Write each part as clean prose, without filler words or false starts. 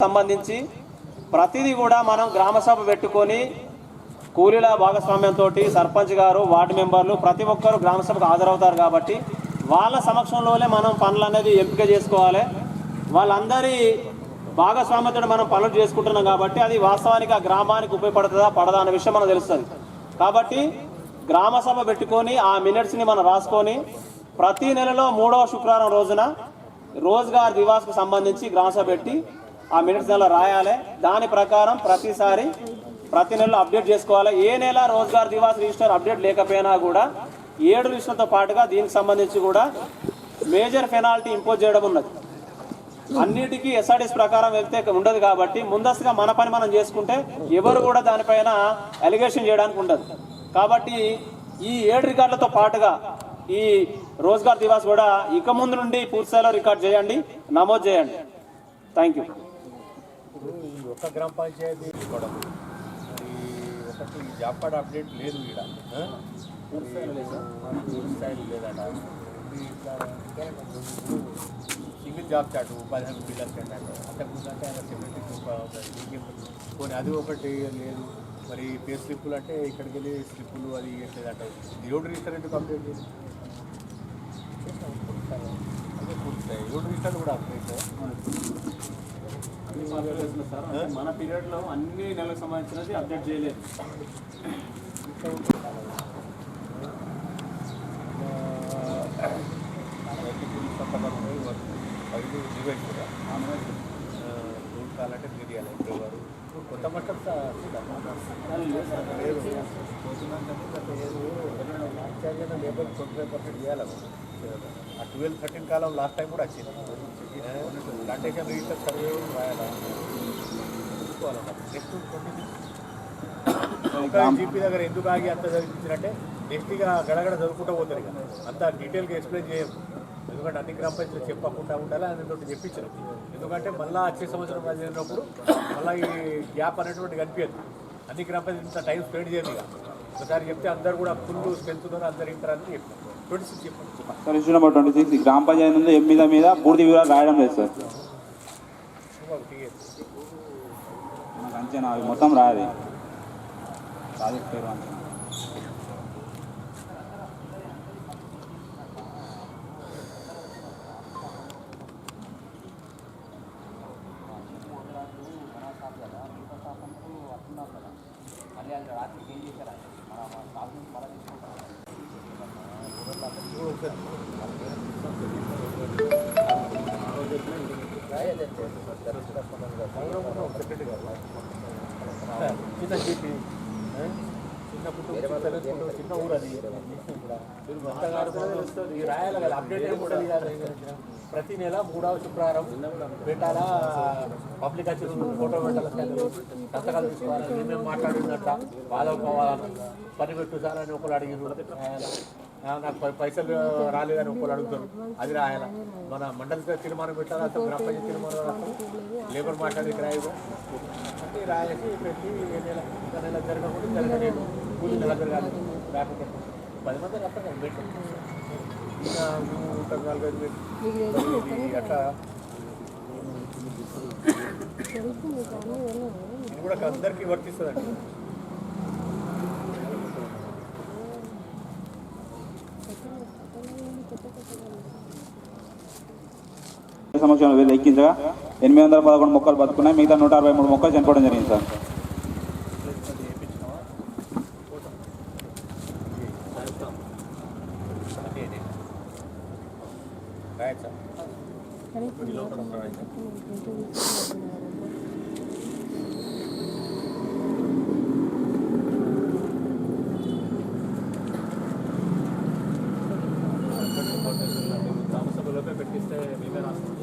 సంబంధించి ప్రతిదీ కూడా మనం గ్రామ సభ పెట్టుకొని కూలీల భాగస్వామ్యంతో సర్పంచ్ గారు వార్డు మెంబర్లు ప్రతి ఒక్కరు గ్రామ సభకు హాజరవుతారు కాబట్టి వాళ్ళ సమక్షంలోనే మనం పనులు అనేది ఎంపిక చేసుకోవాలి. వాళ్ళందరి భాగస్వామ్యంతో మనం పనులు చేసుకుంటున్నాం కాబట్టి అది వాస్తవానికి ఆ గ్రామానికి ఉపయోగపడుతుందా పడదా అనే విషయం మనకు తెలుస్తుంది. కాబట్టి గ్రామ సభ పెట్టుకొని ఆ మినిట్స్ని మనం రాసుకొని ప్రతి నెలలో 3వ శుక్రవారం రోజున రోజ్గార్ దివాస్కు సంబంధించి గ్రామ సభ పెట్టి ఆ మినిట్స్ నెల రాయాలి. దాని ప్రకారం ప్రతి నెలలో అప్డేట్ చేసుకోవాలి. ఏ నెల రోజ్గార్ దివాస్ రిజిస్టర్ అప్డేట్ లేకపోయినా కూడా 7 రిజిస్టర్తో పాటుగా దీనికి సంబంధించి కూడా మేజర్ పెనాల్టీ ఇంపోజ్ చేయడం ఉన్నది. అన్నిటికీ ఎస్ఆర్డీఎస్ ప్రకారం వెళ్తే ఉండదు కాబట్టి ముందస్తుగా మన పని మనం చేసుకుంటే ఎవరు కూడా దానిపైన అలిగేషన్ చేయడానికి ఉండదు. కాబట్టి ఈ 7 రికార్డులతో పాటుగా ఈ రోజ్గార్ దివాస్ కూడా ఇక ముందు నుండి పూర్తిస్థాయిలో రికార్డ్ చేయండి, నమోదు చేయండి. Thank you. ఒక గ్రామ పంచాయతీ కూడా ఒకటి జాబ్ కార్డ్ అప్డేట్ లేదు ఇక్కడ స్థాయిలో లేదట. సింగిల్ జాబ్ చాటు 15 పిల్లలకి అంటాడు. అంతకుముందు అంటే ఆయన 70 పోనీ అది ఒకటి లేదు. మరి పే స్లిప్పులు అంటే ఇక్కడికి వెళ్ళి స్లిప్పులు అది ఇవ్వట్లేదంట. రోడ్ రిజిస్టర్ ఎందుకు అప్డేట్ చేసి అదే పూర్తిస్తాయి. రోడ్ రిజిస్టర్లు కూడా అప్డేట్ మన పీరియడ్లో అన్ని నెలలకు సంబంధించినది అప్డేట్ చేయలేదు. రూల్ కావాలంటే తెలియాలి. ఎవరు కొత్త మట్టం లేబర్ 25% చేయాలి. ఆ 12-13 కాలం లాస్ట్ టైం కూడా వచ్చింది. ప్లాంటేషన్ రిజిస్టర్ సర్వే రాయాలి. చూసుకోవాలన్నమాట. నెక్స్ట్ 26 జీపీ దగ్గర ఎందుకు ఆగి అంత చదివించారంటే నెక్స్ట్ ఇక గడగడ చదువుకుంటూ పోతారు. ఇక అంత డీటెయిల్గా ఎక్స్ప్లెయిన్ చేయము. ఎందుకంటే అన్ని గ్రామ పంచాయతీలు చెప్పకుండా ఉండాలి అని తోటి చెప్పించరు. ఎందుకంటే మళ్ళీ వచ్చే సంవత్సరం చదివినప్పుడు మళ్ళీ ఈ గ్యాప్ అనేటువంటి కనిపించదు. అన్ని గ్రామ పంచాయతీ ఇంత టైం స్పెండ్ చేయదు. ఇక ఒకసారి చెప్తే అందరు కూడా ఫుల్ స్ట్రెంత్ ఉన్నారు, అందరు ఇంటారని చెప్పారు. 26 చెప్పండి సార్. ఇష్యూ నెంబర్ 26 గ్రామ పంచాయతీ నుండి ఎమ్మిద మీద పూర్తి వివరాలు రాయడం లేదు సార్. నాకు అంచనా అవి మొత్తం రాయాలి. ప్రాజెక్ట్ పేరు అంచనా రాత్రికి ఏం చేశారా చిన్న జీపీ చిన్న ఊరు అది రాయాలి కదా. అప్డేట్ ఏముంటుంది కదా. ప్రతి నెల 3వ శుక్రవారం పెట్టాలా, పబ్లిక్ వచ్చి ఫోటో పెట్టాలి, సంతకాలు తీసుకోవాలి. మేము మాట్లాడినట్ట వాళ్ళకు పని పెట్టు సార్ అని ఒకరు అడిగినారు. నాకు పైసలు రాలేదని ఒకరు అడుగుతారు, అది రాయాల. మన మండలి తీర్మానం పెట్టాలి, అసలు గ్రామ పంచాయతీ తీర్మానం రాస్తాం, లేబర్ మాట్లాడి రాయదు అంటే రాయేసి పెట్టి నెల జరగకుండా జరగలేదు. కూలి నెల జరగాలి. లేకపోతే 10 మంది వస్తారు పెట్టి ఇంకా 4-5 పెట్టి అట్లా ఇది కూడా అందరికీ వర్తిస్తుందండి. సంవత్సరంలో వీళ్ళు ఎక్కించగా 811 మొక్కలు బతుకున్నాయి. మిగతా 163 మొక్కలు చనిపోవడం జరిగింది సార్. గ్రామసభలోపే పెట్టిస్తే మేమే రాస్తాం.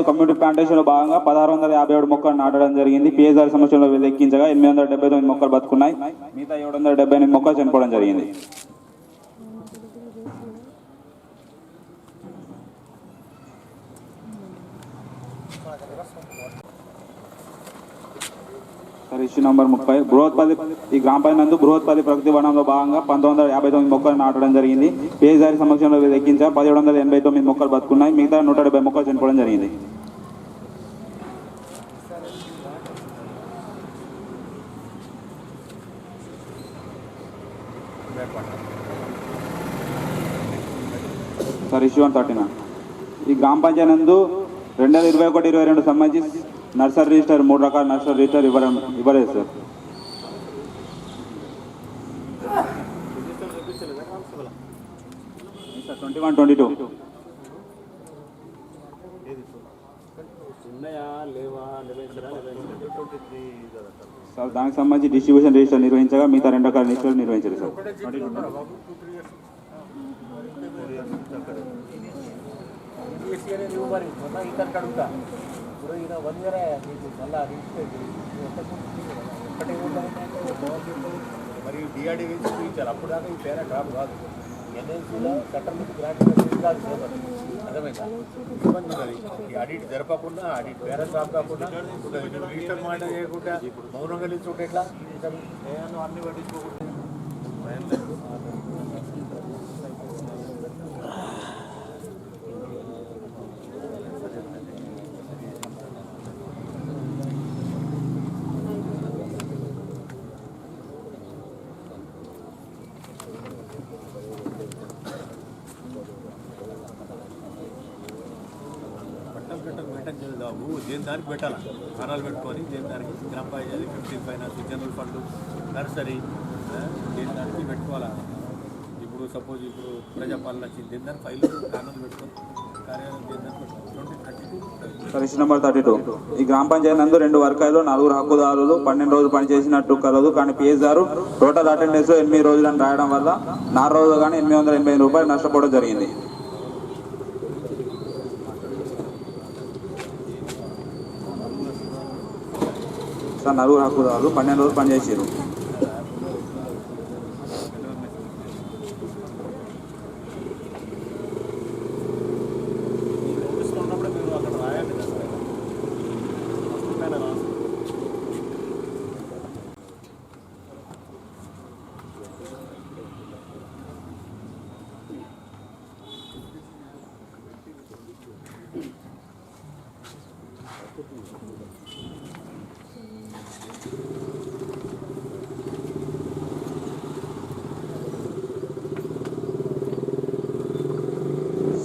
కమ్యూనిటీ ప్లాంటేషన్ లో భాగంగా 1657 మొక్కలు నాటడం జరిగింది. పిఎస్ఆర్ సంవత్సరంలో వీళ్ళు ఎక్కించగా 879 మొక్కలు బతుకున్నాయి. మిగతా 778 మొక్కలు చనిపోవడం జరిగింది. సార్ ఇష్యూ నంబర్ 30 బృహత్పల్లి ఈ గ్రామ పంచాయతీ నందు బృహత్పల్లి ప్రకృతి వనంలో భాగంగా 1959 మొక్కలు నాటడం జరిగింది. పేజారి సమక్షంలో లెక్కించగా 1789 మొక్కలు బతుకున్నాయి. మిగతా 170 మొక్కలు చనిపోవడం జరిగింది. సార్ ఇష్యూ 139 ఈ గ్రామ పంచాయతీ నందు 2021-22 సంబంధించి నర్సరీ రిజిస్టర్ 3 రకాల నర్సరీ రిజిస్టర్ ఇవ్వలేదు సార్. సార్ 21-22 సార్ దానికి సంబంధించి డిస్ట్రిబ్యూషన్ రిజిస్టర్ నిర్వహించగా మిగతా 2 రకాల రిజిస్టర్ నిర్వహించారు సార్. మరియు డిఆర్డీ వేసి చూపించారు. అప్పుడు దాకా ఈ పేర డ్రాప్ కాదు. ఎన్ఎల్సీలో చట్టం నుంచి గ్రాంట్ కాదు సేపర్ అర్థమైందా? ఇబ్బంది ఉన్నది. ఈ ఆడిట్ జరపకుండా ఆడిట్ పేర డ్రాప్ కాకుండా రిజిస్టర్ మాట చేయకుండా మౌనంగా నిల్చుంటే ఎట్లా? అన్ని పట్టించుకోకుండా మెయింటైన్ చేయాలి బాబు. దేని దానికి పెట్టాలి, ఖానాలు పెట్టుకొని దేని దానికి గ్రామ panchayat 15 finance general fund nursery దేని దానికి పెట్టుకోవాలా. ఇప్పుడు సపోజ్ ఇప్పుడు ప్రజాపాలన వచ్చింది దేని దానికి ఫైల్ ఖానాలు పెట్టుకొని కార్యాలయం దేని దానికి పెట్టుకోవాలి. సార్ ఇష్యూ నెంబర్ 32 ఈ గ్రామ పంచాయతీ నందు 2 వర్గాలు 4 హక్కుదారులు 12 రోజులు పనిచేసినట్టు కలదు. కానీ పిఎస్ఆర్ టోటల్ అటెండెన్స్ 8 రోజులని రాయడం వల్ల 4 రోజులు కానీ 885 రూపాయలు నష్టపోవడం జరిగింది. సార్ 4 హక్కుదారులు 12 రోజులు పనిచేసారు.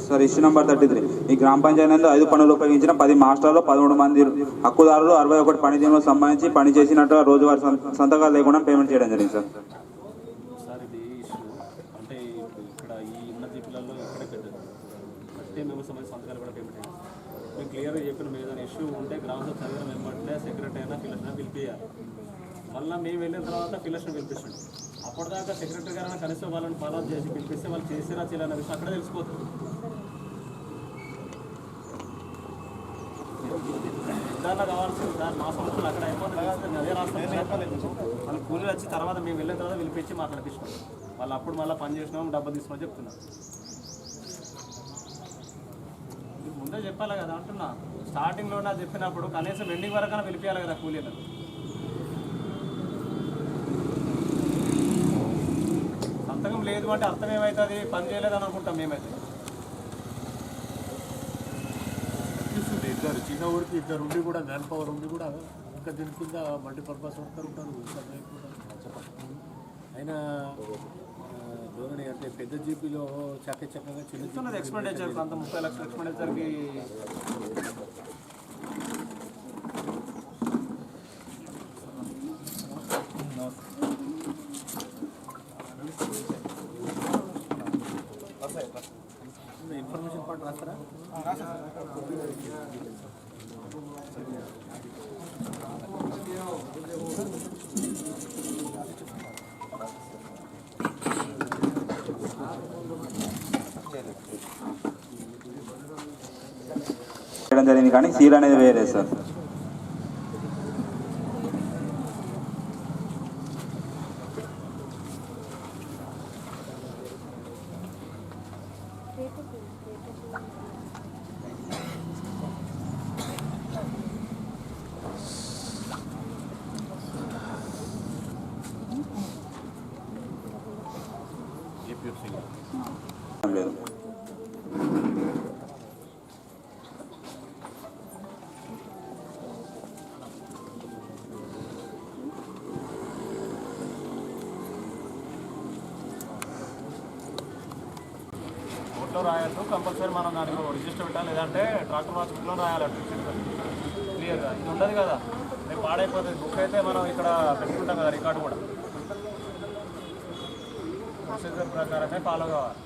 సార్ ఇష్యూ నెంబర్ 33 ఈ గ్రామ పంచాయతీ నందు 5 పనులు ఉపయోగించిన 10 మాస్టర్లు 13 మంది హక్కుదారులు 61 పని దినాలకు సంబంధించి పని చేసినట్టు రోజువారీ సంతకాలు లేకుండా పేమెంట్ చేయడం జరిగింది సార్. సార్ ఇది ఇష్యూ అంటే ఇక్కడ ఈ ఉన్న జీపులలో ఇక్కడే పెద్దది 30 మెంబర్స్ సంబంధించి సంతకాలు కూడా పేమెంట్ అయ్యింది. మేము క్లియర్గా చెప్పిన ఏదైనా ఇష్యూ ఉంటే గ్రామంలో చదివిన వెంబడే సెక్రటరీ అయినా ఫిలర్స్ని పిలిపియాలి. మళ్ళీ మేము వెళ్ళిన తర్వాత ఫిలర్స్ని పిలిపిస్తుంది. అప్పటిదాకా సెక్రటరీ గారైనా కనీసం వాళ్ళని ఫాలో అప్ చేసి పిలిపిస్తే వాళ్ళు చేసినా చేయాలన్న విషయం అక్కడే తెలిసిపోతుంది. దాంట్లో కావాల్సింది సార్ మా సంస్థలు అక్కడ అయిపోతుంది. అదే రాష్ట్రం వాళ్ళు కూలీలు వచ్చి తర్వాత మేము వెళ్ళిన తర్వాత పిలిపించి మాట్లాడిపించుకోండి. వాళ్ళు అప్పుడు మళ్ళీ పని చేసినాం డబ్బులు తీసుకుని చెప్తున్నారు. ముందే చెప్పాలి కదా అంటున్నా. స్టార్టింగ్లో నాకు చెప్పినప్పుడు కనీసం ఎండింగ్ వరకైనా పిలిపించాలి కదా కూలీలను. సంతకం లేదు అంటే అర్థం ఏమవుతుంది, పని చేయలేదని అనుకుంటాం మేమైతే. ఇద్దరు చిన్న ఊరికి ఇద్దరు ఉండి కూడా మ్యాన్ పవర్ ఉండి కూడా ఇంకా దీని కింద మల్టీపర్పస్ వర్కర్ ఉంటారు. అయినా ధోరణి అంటే పెద్ద జీపీలో చక్కగా చిన్న ఎక్స్పెండిచర్ అంత 30 లక్షల ఎక్స్పెండిచర్కి ఇన్ఫర్మేషన్ పార్ట్ రాస్తారా? చేయడం జరిగింది కానీ సీల్ అనేది వేరే సార్. ఏపీఎఫ్సీ లేదు. కోర్టులో రాయొద్దు, కంపల్సరీ మనం దానికి రిజిస్టర్ పెట్టాలి, లేదంటే ట్రాక్టర్ వాచ్ బుక్లో రాయాలి. క్లియర్గా ఇది ఉండదు కదా, రేపు పాడైపోతుంది. బుక్ అయితే మనం ఇక్కడ పెట్టుకుంటాం కదా, రికార్డు కూడా ప్రొసీజర్ ప్రకారమే ఫాలో కావాలి.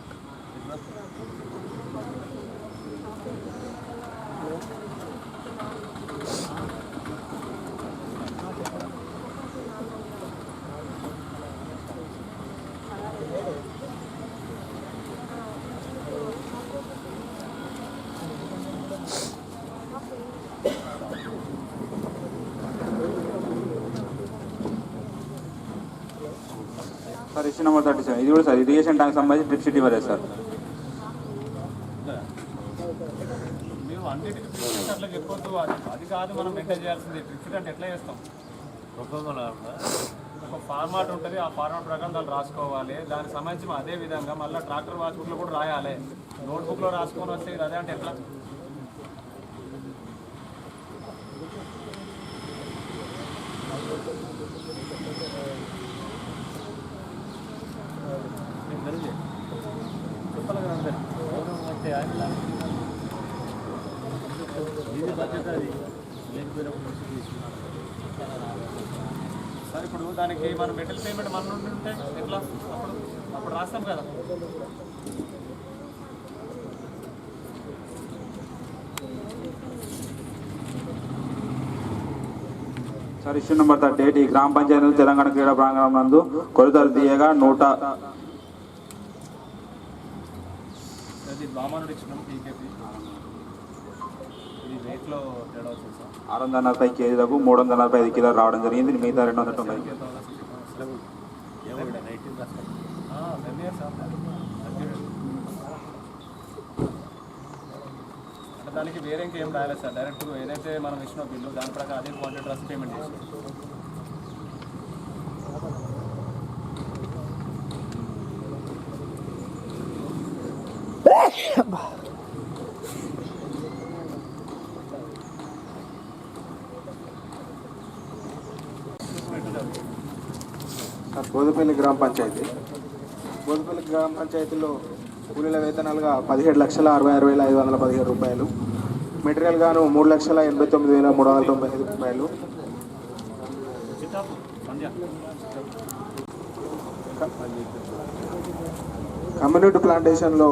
సార్ ఇష్యూ నెంబర్ 37 ఇది కూడా సార్ ఇరిగేషన్ ట్యాంక్ సంబంధించి డ్రిప్ సిటీ వరే సార్. మేము అన్నిటికీ ట్రిక్స్ అట్లా చెప్పొద్దు, అది కాదు మనం మెయింటైన్ చేయాల్సింది. ట్రిక్స్ అంటే ఎట్లా చేస్తాం? ఒక ఫార్మాట్ ఉంటుంది, ఆ ఫార్మాట్ ప్రకారం దాన్ని రాసుకోవాలి. దానికి సంబంధించి అదే విధంగా మళ్ళీ ట్రాక్టర్ వాచ్ బుక్లో కూడా రాయాలి. నోట్బుక్లో రాసుకొని వస్తే ఇది అదే అంటే ఎట్లా? చెప్పాలి కదా అందరు అంటే ఇది బాధ్యత. అది సార్ ఇప్పుడు దానికి మనం మెటల్ పేమెంట్ మన నుండి ఉంటే ఎట్లా? అప్పుడు రాస్తాం కదా. సార్ ఇష్యూ నెంబర్ 38 ఈ గ్రామ పంచాయతీ తెలంగాణ క్రీడా ప్రాంగణం నందు కొలతలు తీయగా 100 బామానుడు ఇచ్చినాం పీకేపీ. ఇది వెయిట్లో తేడా వచ్చింది సార్. 640 కేజీలకు 345 కిలోలు రావడం జరిగింది. మిగతా 290. అంటే దానికి వేరే ఇంకేం రాయలేదు సార్. డైరెక్ట్ ఏదైతే మనం ఇచ్చిన బిల్లు దాని ప్రకారం అదే క్వాంటిటీ రాసి పేమెంట్ చేసి. బోధపల్లి గ్రామ పంచాయతీలో కూలీల వేతనాలుగా 17,66,517 రూపాయలు, మెటీరియల్ గాను 3,89,395 రూపాయలు. కమ్యూనిటీ ప్లాంటేషన్లో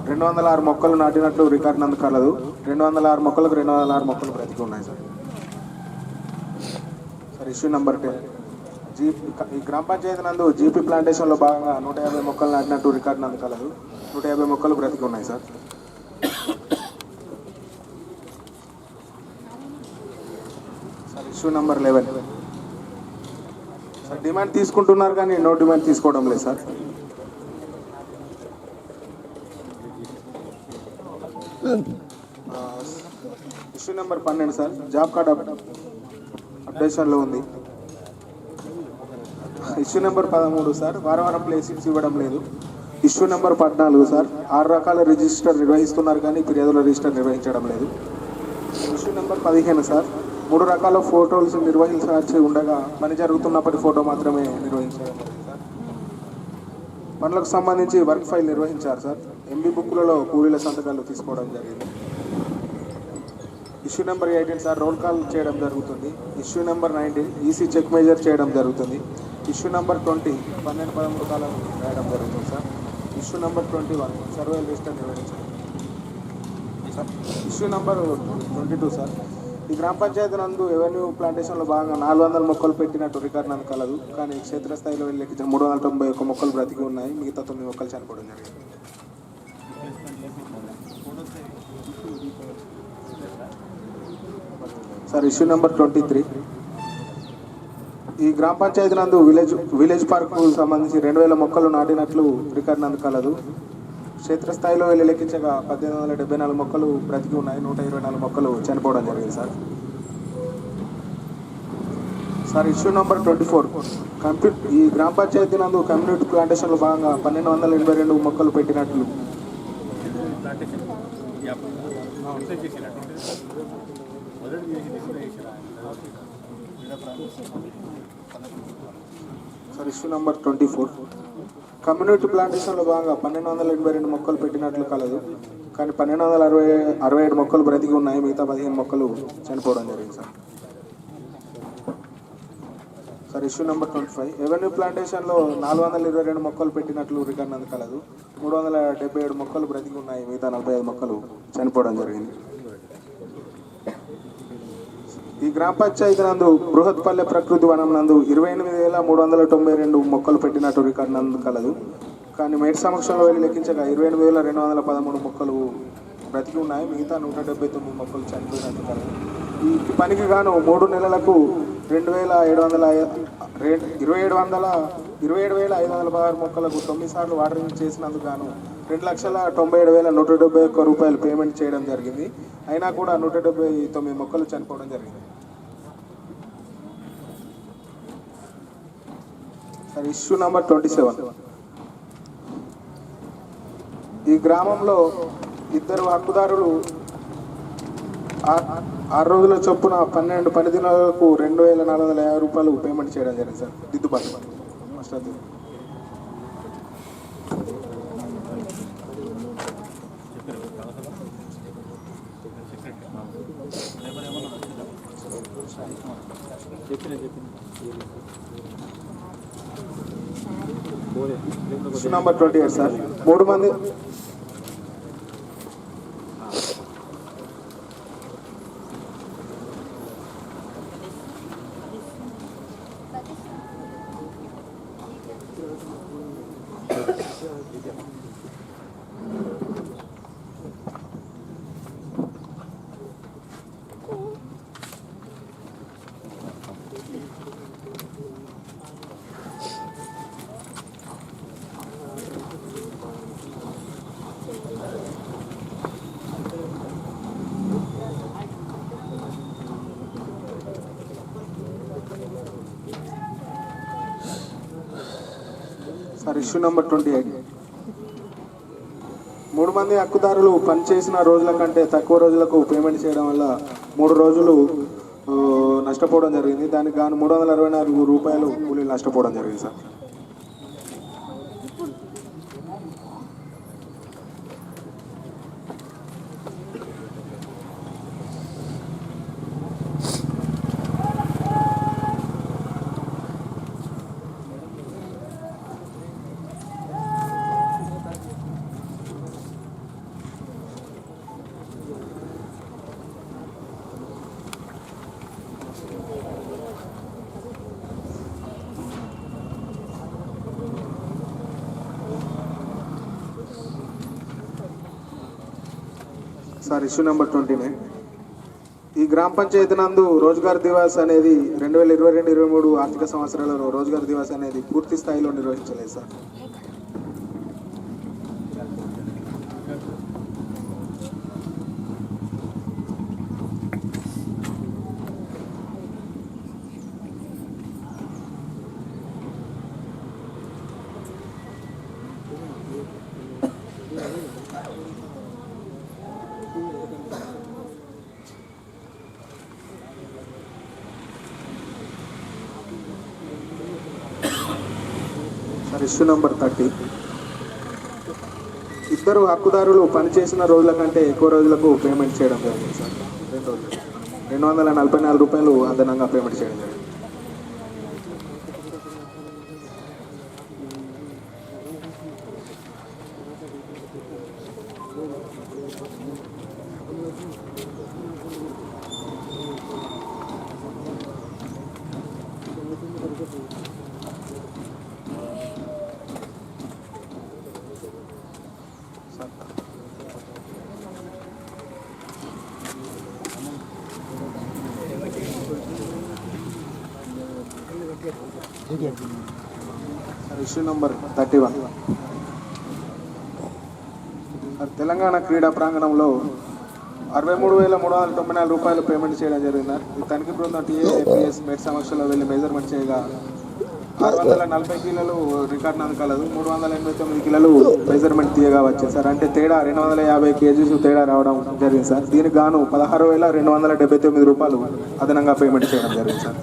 206 మొక్కలు నాటినట్లు రికార్డు నందు కలదు. 206 మొక్కలకు 206 మొక్కలు బ్రతికి ఉన్నాయి సార్. ఇష్యూ నెంబర్ 10 ఈ గ్రామ పంచాయతీ నందు జీపీ ప్లాంటేషన్లో భాగంగా 150 మొక్కలు నాటినట్టు రికార్డు నందు కలదు. 150 మొక్కలు బ్రతికి ఉన్నాయి sir. Issue number 11 sir demand తీసుకుంటున్నారు కానీ నో డిమాండ్ తీసుకోవడం లేదు sir. Issue number 12 sir job card అప్డేషన్లో ఉంది. ఇష్యూ నెంబర్ 13 సార్ వారం ప్లేసింగ్స్ ఇవ్వడం లేదు. ఇష్యూ నెంబర్ 14 సార్ 6 రకాల రిజిస్టర్ నిర్వహిస్తున్నారు కానీ ఫిర్యాదుల రిజిస్టర్ నిర్వహించడం లేదు. ఇష్యూ నెంబర్ 15 సార్ 3 రకాల ఫోటోలు నిర్వహించాల్సి ఉండగా పని జరుగుతున్నప్పటి ఫోటో మాత్రమే నిర్వహించడం లేదు సార్. పనులకు సంబంధించి వర్క్ ఫైల్ నిర్వహించారు సార్. ఎంబీ బుక్లలో కూలీల సంతకాలు తీసుకోవడం జరిగింది. Issue number 18 sir roll call చేయడం జరుగుతుంది. Issue number 19 EC check measure చేయడం జరుగుతుంది. ఇష్యూ నెంబర్ 20 12-13 కాలం రాయడం జరుగుతుంది sir. Issue number 21 survey register నిర్వహించడం సార్. ఇష్యూ నెంబర్ 22 సార్ ఈ గ్రామ పంచాయతీ నందు ఎవెన్యూ ప్లాంటేషన్లో భాగంగా 400 మొక్కలు పెట్టినట్టు రికార్డు నందు కలదు. కానీ క్షేత్రస్థాయిలో వెళ్ళి 391 మొక్కలు బ్రతికి ఉన్నాయి. మిగతా 9 మొక్కలు చనిపోవడం జరిగింది సార్. ఇష్యూ నెంబర్ 23 ఈ గ్రామ పంచాయతీ నందు విలేజ్ పార్కు సంబంధించి 2000 మొక్కలు నాటినట్లు రికార్డు నందు కలదు. క్షేత్రస్థాయిలో వెళ్ళి లెక్కించగా 1874 మొక్కలు బ్రతికి ఉన్నాయి. 124 మొక్కలు చనిపోవడం జరిగింది సార్. సార్ ఇష్యూ నెంబర్ 24 ఈ గ్రామ పంచాయతీ నందు కమ్యూనిటీ ప్లాంటేషన్లో భాగంగా 1282 మొక్కలు పెట్టినట్లు సార్ ఇష్యూ నెంబర్ 24 కమ్యూనిటీ ప్లాంటేషన్లో భాగంగా 1282 మొక్కలు పెట్టినట్లు కలదు, కానీ 1267 మొక్కలు బ్రతికి ఉన్నాయి, మిగతా 15 మొక్కలు చనిపోవడం జరిగింది sir. Sir issue number 25 avenue ప్లాంటేషన్లో 422 మొక్కలు పెట్టినట్లు రికార్డు నందు కలదు, 377 మొక్కలు బ్రతికి ఉన్నాయి, మిగతా 45 మొక్కలు చనిపోవడం జరిగింది. ఈ గ్రామ పంచాయతీ నందు బృహత్పల్లె ప్రకృతి వనం నందు 28,392 మొక్కలు పెట్టినట్టు రికార్డు నందు కలదు, కానీ మేటి సమక్షంలో వెళ్ళి లెక్కించగా 28,213 మొక్కలు బ్రతికి ఉన్నాయి, మిగతా 179 మొక్కలు చనిపోయినట్టు కలదు. ఈ పనికి గాను 3 నెలలకు 27,516 మొక్కలకు 9 సార్లు వాటరింగ్ చేసినందుకు గాను 2,97,171 రూపాయలు పేమెంట్ చేయడం జరిగింది. అయినా కూడా 179 మొక్కలు చనిపోవడం జరిగింది. సార్ ఇష్యూ నెంబర్ 27 ఈ గ్రామంలో 2 హక్కుదారులు 6 రోజుల చొప్పున 12 పని దినాలకు 2,450 రూపాయలు పేమెంట్ చేయడం జరిగింది సార్. దిద్దుబాటు మాస్టర్ ఇష్యూ నెంబర్ 28 సార్ 3 మంది సార్ ఇష్యూ నెంబర్ 28 3 మంది హక్కుదారులు పనిచేసిన రోజుల కంటే తక్కువ రోజులకు పేమెంట్ చేయడం వల్ల 3 రోజులు నష్టపోవడం జరిగింది. దానికి గాను 364 రూపాయలు కూలీలు నష్టపోవడం జరిగింది సార్. సార్ ఇష్యూ నెంబర్ 29 ఈ గ్రామ పంచాయతీ నందు రోజ్గార్ దివాస్ అనేది 2022-23 ఆర్థిక సంవత్సరాలలో రోజ్గార్ దివాస్ అనేది పూర్తి స్థాయిలో నిర్వహించలేదు సార్. ఇష్యూ నెంబర్ 30 2 హక్కుదారులు పనిచేసిన రోజుల కంటే ఎక్కువ రోజులకు పేమెంట్ చేయడం జరిగింది సార్. 244 రూపాయలు అదనంగా పేమెంట్ చేయడం జరిగింది. ఇష్యూ నంబర్ 31 తెలంగాణ క్రీడా ప్రాంగణంలో 63,394 రూపాయలు పేమెంట్ చేయడం జరిగింది. ఈ తనిఖీ బృందం టీఏపిఎస్ మెట్ సమక్షంలో వెళ్ళి మెజర్మెంట్ చేయగా 640 కిలోలు రికార్డ్ నందు కలదు. 389 కిలోలు మెజర్మెంట్ తీయగా వచ్చింది సార్. అంటే తేడా 250 కేజీస్ తేడా రావడం జరిగింది సార్. దీనికి గాను 16,279 రూపాయలు అదనంగా పేమెంట్ చేయడం జరిగింది sir.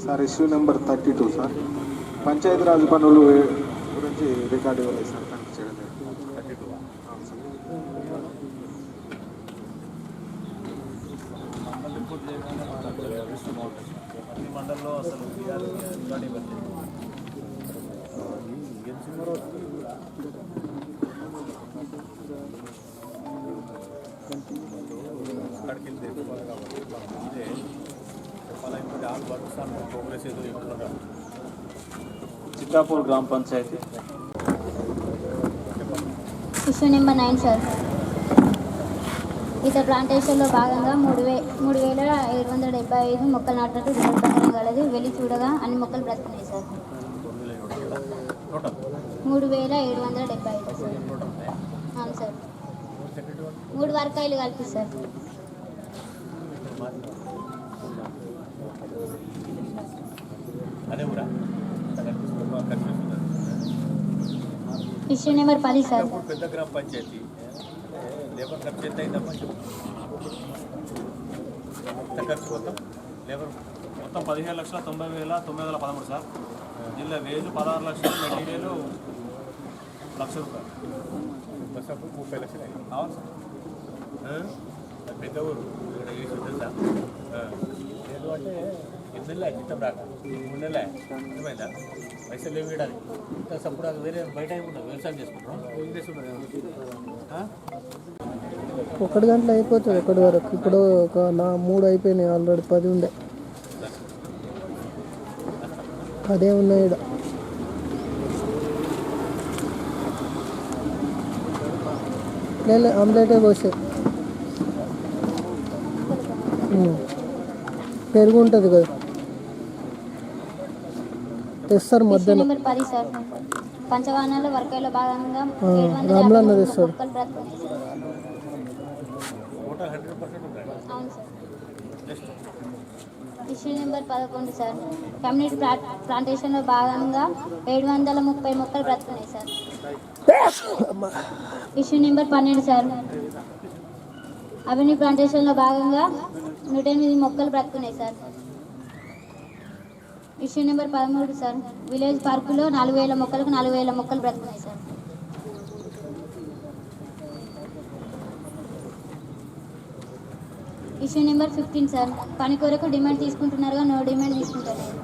Sir issue number 32 sir. Panchayati Raj పనులు గురించి రికార్డు ఇవ్వలేదు సార్. కనెక్ట్ చేయడం జరిగింది. అవును సార్. మండలంలో అసలు చిత్రాపూర్ గ్రామ పంచాయతీ ఇష్యూ నెంబర్ 9 సార్. ఇతర ప్లాంటేషన్లో భాగంగా 3,775 మొక్కలు నాటినట్టు రిపోర్ట్ ప్రకారం కలదు. వెళ్ళి చూడగా అన్ని మొక్కలు బ్రతుకున్నాయి సార్. 3,775 సార్. అవును సార్. 3 వర్కాయలు కలిపి సార్. Issue number 10 sir. పెద్ద గ్రామ పంచాయతీ లేబర్ ఖర్చు ఎంత అయిందమ్మా? ఎంత ఖర్చు మొత్తం లేబర్? మొత్తం 17,90,913 సార్. జిల్లా వేలు 16 లక్షలు, మెటీరియల్ ₹1,00,000. బస్సు 30 లక్షలు అయింది. అవును సార్. అది పెద్ద ఊరు ఇక్కడ చేసి తెలుసా? లేదు అంటే 8 నెలలే జీతం రాక 3 నెలలే ఏమైందా? పైసలు ఏమి వేయడానికి అప్పుడు అది వేరే బయట ఏమున్నా వ్యవసాయం చేసుకుంటాం. ఏం చేస్తున్నారు? 1 గంటలో అయిపోతుంది 1 వరకు. ఇప్పుడు ఒక 3 అయిపోయినాయి ఆల్రెడీ. 10 ఉండే. అదే ఉన్నాయి ఇక్కడ. లేదు ఆమ్లెటే పోసే. పెరుగు ఉంటుంది కదా తెస్తారు ఇష్యూ మధ్యాహ్నం. Number 10 sir. పంచవాహనాల వర్గాల్లో భాగంగా రామ్లన్న తెస్తారు. మొక్కలు బ్రతుకున్నాయి సార్. టోటల్ 100% ఉంటాయి. అవును sir. Issue number 11 sir. Community ప్లాంటేషన్లో భాగంగా 730 మొక్కలు బ్రతుకున్నాయి sir. Issue number 12 sir. Avenue ప్లాంటేషన్లో భాగంగా 108 మొక్కలు బ్రతుకున్నాయి sir. Issue number 13 sir. Village పార్కులో 4,000 మొక్కలకు 4,000 మొక్కలు బ్రతుకున్నాయి సార్. Issue number 15 sir. పని కొరకు డిమాండ్ తీసుకుంటున్నారుగా నో డిమాండ్ తీసుకుంటారు sir.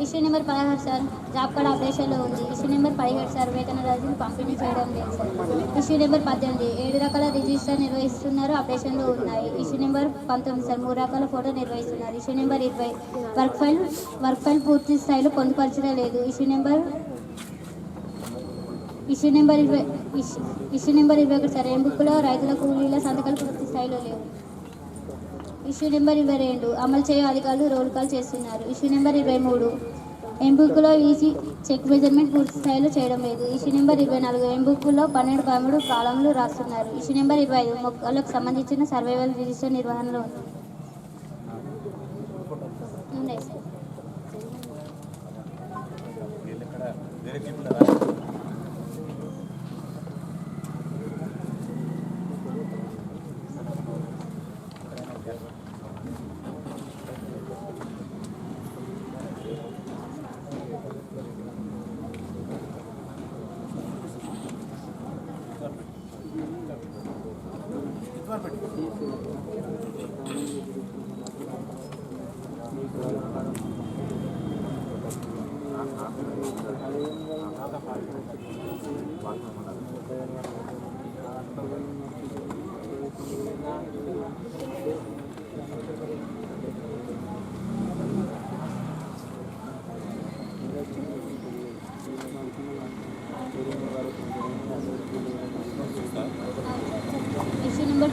Issue number 16 sir. Job card ఆపరేషన్లో ఉంది. Issue number 17 sir. వేతన రాజును పంపిణీ చేయడం లేదు సార్. ఇష్యూ నెంబర్ 18 7 రకాల రిజిస్టర్ నిర్వహిస్తున్నారు, ఆపరేషన్లో ఉన్నాయి. Issue number 19 sir. 3 రకాల ఫోటో నిర్వహిస్తున్నారు. ఇష్యూ నెంబర్ 20 వర్క్ ఫైల్ పూర్తి స్థాయిలో పొందుపరచడం లేదు. Issue number 21 sir. ఏం బుక్లో రైతుల కూలీల సంతకాలు పూర్తి స్థాయిలో లేవు. ఇష్యూ నెంబర్ 22 అమలు చేయ అధికారులు రోల్ కాల్ చేస్తున్నారు. ఇష్యూ నెంబర్ 23 ఎంబుక్లో ఈసీ చెక్ మెజర్మెంట్ పూర్తి స్థాయిలో చేయడం లేదు. ఇష్యూ నెంబర్ 24 ఎంబుక్లో 12, 13 కాలంలో రాస్తున్నారు. ఇష్యూ నెంబర్ 25 మొక్కలకు సంబంధించిన సర్వైవల్ రిజిస్టర్ నిర్వహణలో ఉన్నాయి సార్.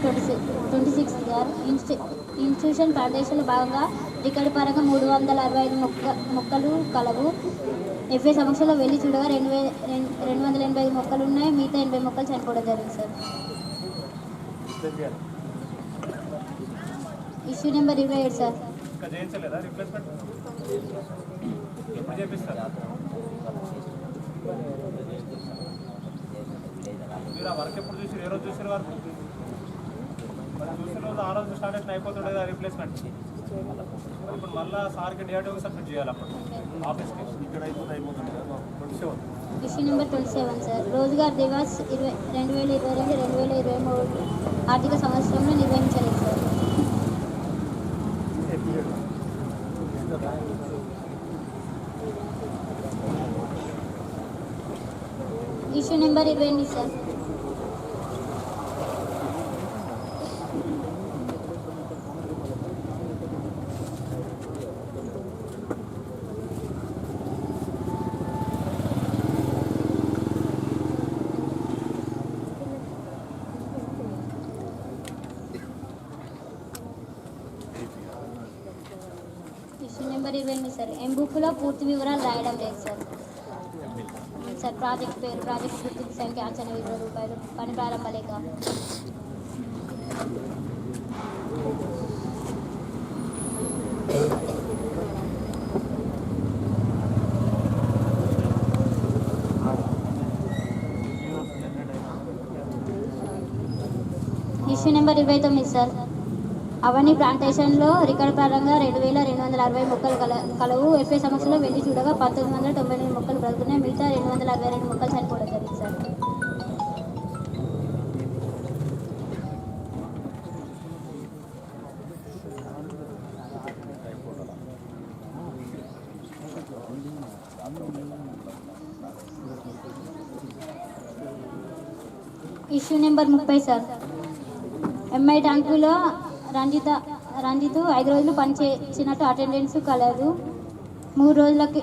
26 సార్. ఇన్స్టిట్యూషన్ ప్లాంటేషన్లో భాగంగా రికార్డు పరంగా 365 మొక్కలు కలవు. ఎఫ్ఏ సమక్షంలో వెళ్ళి చూడగా 285 మొక్కలు ఉన్నాయి. మిగతా 80 మొక్కలు చనిపోవడం జరిగింది సార్. Issue number 27 sir. ఇంకా చేయించలేదా రిప్లేస్మెంట్? ఎప్పుడు చేపిస్తారు? మీరు ఆ వర్క్ ఎప్పుడు చూసారు? ఏ రోజు చూసారు వర్క్? మరి చూసిన రోజు ఆ రోజు స్టార్ట్ అయిపోతుండే కదా రిప్లేస్మెంట్. ఇప్పుడు మళ్ళీ సార్కి డేట్ సబ్మిట్ చేయాలి అప్పుడు ఆఫీస్కి. ఇక్కడ అయిపోతుంది కదా 27. Issue number 27 sir. Rozgar Diwas 2022-2023 ఆర్థిక సంవత్సరంలో నిర్వహించలేదు sir. Issue number 28 sir. Issue number 28 sir. ఎంబుక్లో పూర్తి వివరాలు రాయడం లేదు సార్. సార్ ప్రాజెక్ట్ పేరు, ప్రాజెక్ట్ గుర్తింపు సంఖ్య, అంచనా ₹20, పని ప్రారంభ లేఖ. Issue number 29 sir. అవన్నీ ప్లాంటేషన్లో రికార్డు పరంగా 2260 మొక్కలు కలవు. ఎఫ్ఏ సమక్షంలో వెళ్ళి చూడగా 1998 మొక్కలు బ్రతుకున్నాయి. మిగతా 262 మొక్కలు చనిపోవడం జరిగింది sir. Issue number 30 sir. MI ట్యాంకులో రంజిత్ 5 రోజులు పనిచేసినట్టు అటెండెన్స్ కలదు. 3 రోజులకి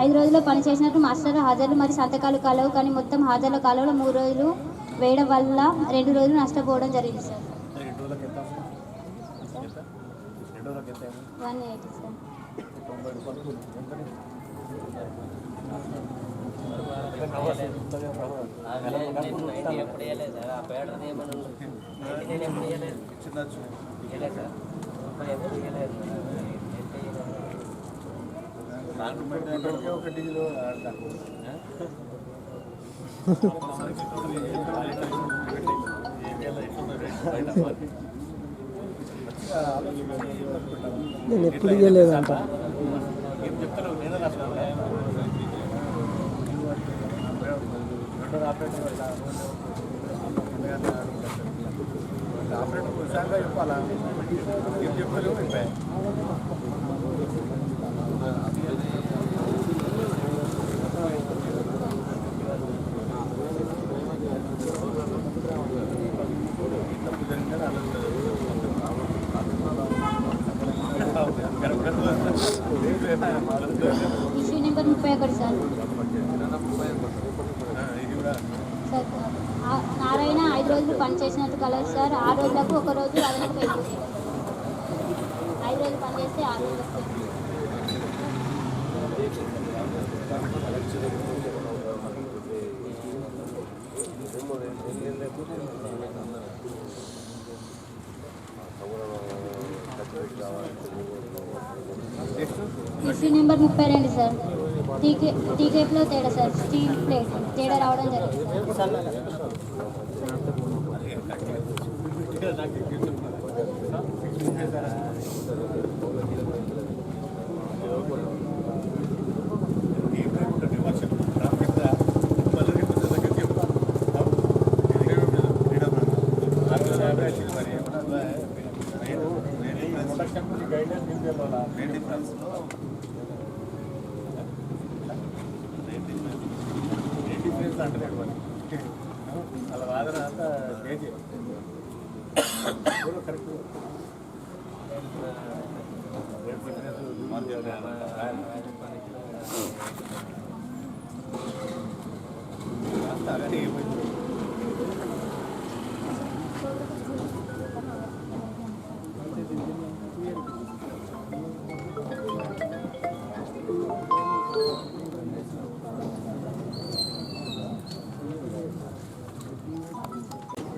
5 రోజుల్లో పనిచేసినట్టు మాస్టర్ హాజరు మరియు సంతకాలు కలవు. కానీ మొత్తం హాజరుల కాలంలో 3 రోజులు వేయడం వల్ల 2 రోజులు నష్టపోవడం జరిగింది సార్. 180 సార్. నేను ఎప్పుడు ఇవ్వలేదంట. ఆపరేటర్ విషయంగా చెప్పాలా ఏం చెప్పారు? Issue number 31 sir. నారాయణ 5 రోజులు పనిచేసినట్టు కలదు సార్. 6 రోజులకు 1 రోజు అదనపు పెంచింది. 5 రోజులు పనిచేస్తే 6 రోజులకు. Issue number 32 sir. టీకేప్లో తేడా సార్. స్టీల్ ప్లేట్ తేడా రావడం జరిగింది సార్. అలా వాదన అంతా కేజీ కరెక్ట్.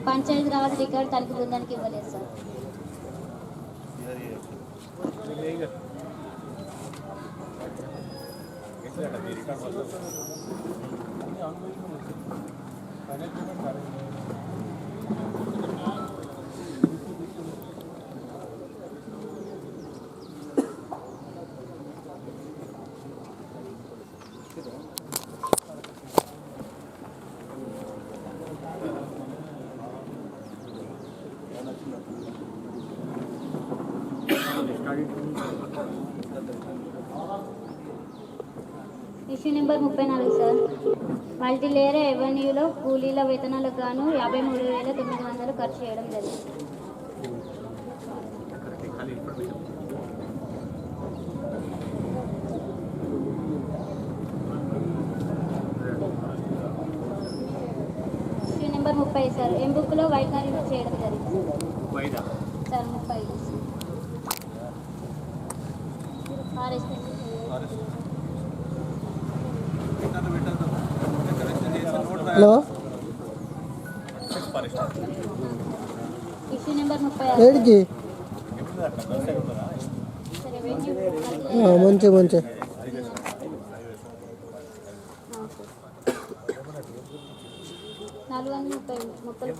పంచాయతీ రాజ్ రికార్డ్ తనకి బృందానికి ఇవ్వలేదు sir. Issue number 34 sir. Multilayer ఎవెన్యూలో కూలీల వేతనాలకు గాను 53,900 ఖర్చు చేయడం జరిగింది. Issue number 30 sir. ఎంబుక్లో వైఖరి చేయడం జరిగింది సార్. 30 హలో ఇష్యూ నెంబర్ 36 ఏడికి సార్. ఎవెన్యూ మంచి 430 మొక్కలు.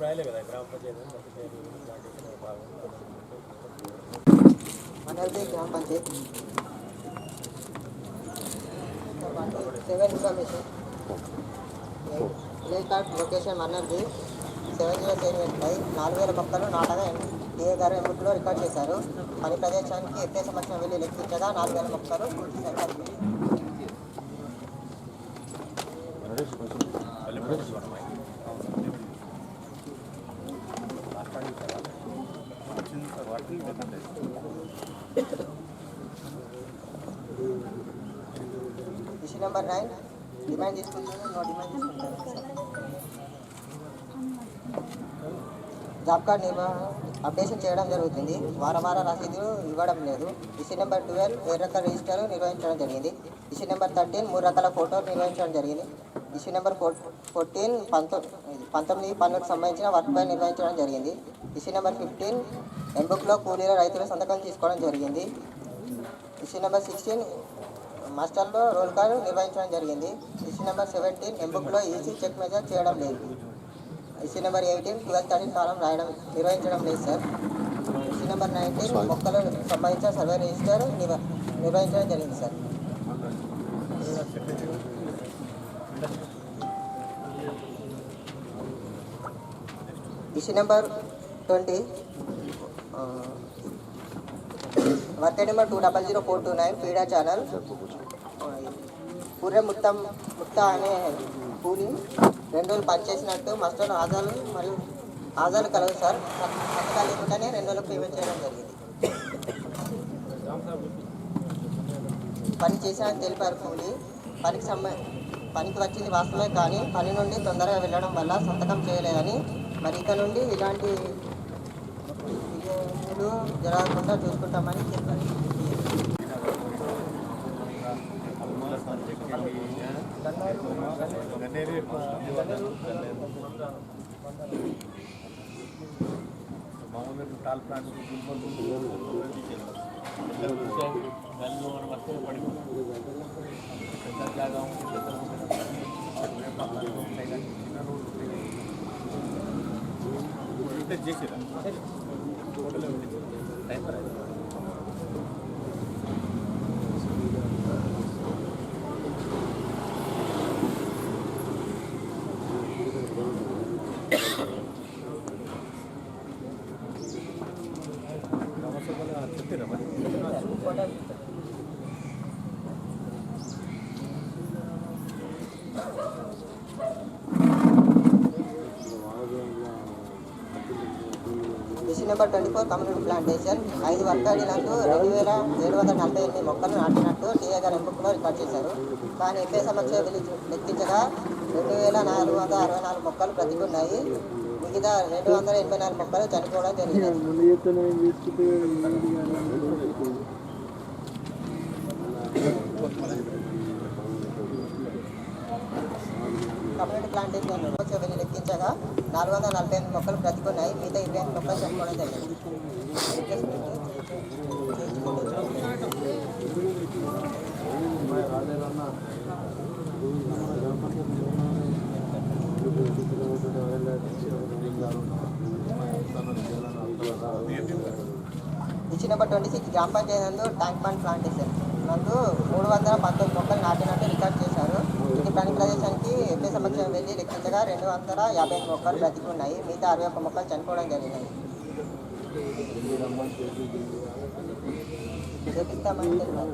మనల్ది గ్రామ panchayat 7 information village card location మనల్ది 7075 4,000 మొక్కలు నాటగా డిఏ గారు ఎంబుక్లో రికార్డ్ చేశారు. పని ప్రదేశానికి ఎత్తే సంవత్సరం వెళ్ళి లెక్కించగా 4,000 మొక్కలు పూర్తి సరిపోతుంది. ఇష్యూ నెంబర్ 9 డిమాండ్ తీసుకుంటున్నాను. నో డిమాండ్ తీసుకుంటాను. జాబ్ కార్డ్ అప్డేషన్ చేయడం జరుగుతుంది. వారం రసీదులు ఇవ్వడం లేదు. ఇష్యూ నెంబర్ 12 వేరే రకాల రిజిస్టర్ నిర్వహించడం జరిగింది. ఇష్యూ నెంబర్ 13 3 రకాల ఫోటోలు నిర్వహించడం జరిగింది. ఇష్యూ నెంబర్ 14 19 పనులకు సంబంధించిన వర్క్ పై నిర్వహించడం జరిగింది. ఇష్యూ నెంబర్ 15 ఎంబుక్లో కూలీల రైతుల సంతకం తీసుకోవడం జరిగింది. ఇష్యూ నెంబర్ 16 మాస్టర్లో రోల్ కార్డు నిర్వహించడం జరిగింది. ఇష్యూ నెంబర్ 17 ఎంబుక్లో ఈసీ చెక్ మెజర్ చేయడం లేదు. ఇష్యూ నెంబర్ 18 12-13 కాలం నిర్వహించడం లేదు సార్. ఇష్యూ నెంబర్ 19 మొక్కలకు సంబంధించిన సర్వే రిజిస్టర్ నిర్వహించడం జరిగింది sir. Issue number 20 work number 200429 పీడా ఛానల్ పూర్వ ముక్తా అనే కూలి 2 రోజులు పనిచేసినట్టు మాస్టర్ ఆధాలు కలవు సార్. సంతకాలు లేకుండానే 2 రోజులకు పేమెంట్ చేయడం జరిగింది. పని చేసినట్టు తెలిపారు కూలి. పనికి వచ్చింది వాస్తవమే, కానీ పని నుండి తొందరగా వెళ్ళడం వల్ల సంతకం చేయలేదని, మరి ఇక నుండి ఇలాంటి ఫిర్యాదులు జరగకుండా చూసుకుంటామని చెప్పారు. Issue number 24 community plantation 5 work ఐడీలకు 2748 మొక్కలు నాటినట్టు టీఏ గారి బుక్లో రికార్డ్ చేశారు. కానీ ఎంపీ సమక్ష లెక్కించగా 2464 మొక్కలు బ్రతికున్నాయి. మిగతా 284 మొక్కలు చనిపోవడం జరిగింది. కమ్యూనిటీ ప్లాంటేషన్ వెళ్ళి లెక్కించగా 448 మొక్కలు బ్రతికున్నాయి. మిగతా 25 మొక్కలు చనిపోవడం జరిగింది. ఇష్యూ నెంబర్ 26 గ్రామ పంచాయతీ నందు ట్యాంక్ బండ్ ప్లాంటేషన్ నందు 319 మొక్కలు నాటినట్టు రికార్డ్ చేశారు. ఇది పని ప్రదేశానికి ఎంపీ సమక్షం వెళ్ళి లెక్కించగా 255 మొక్కలు బ్రతికి ఉన్నాయి. మిగతా 61 మొక్కలు చనిపోవడం జరిగింది. చేపిస్తామని తెలిపారు.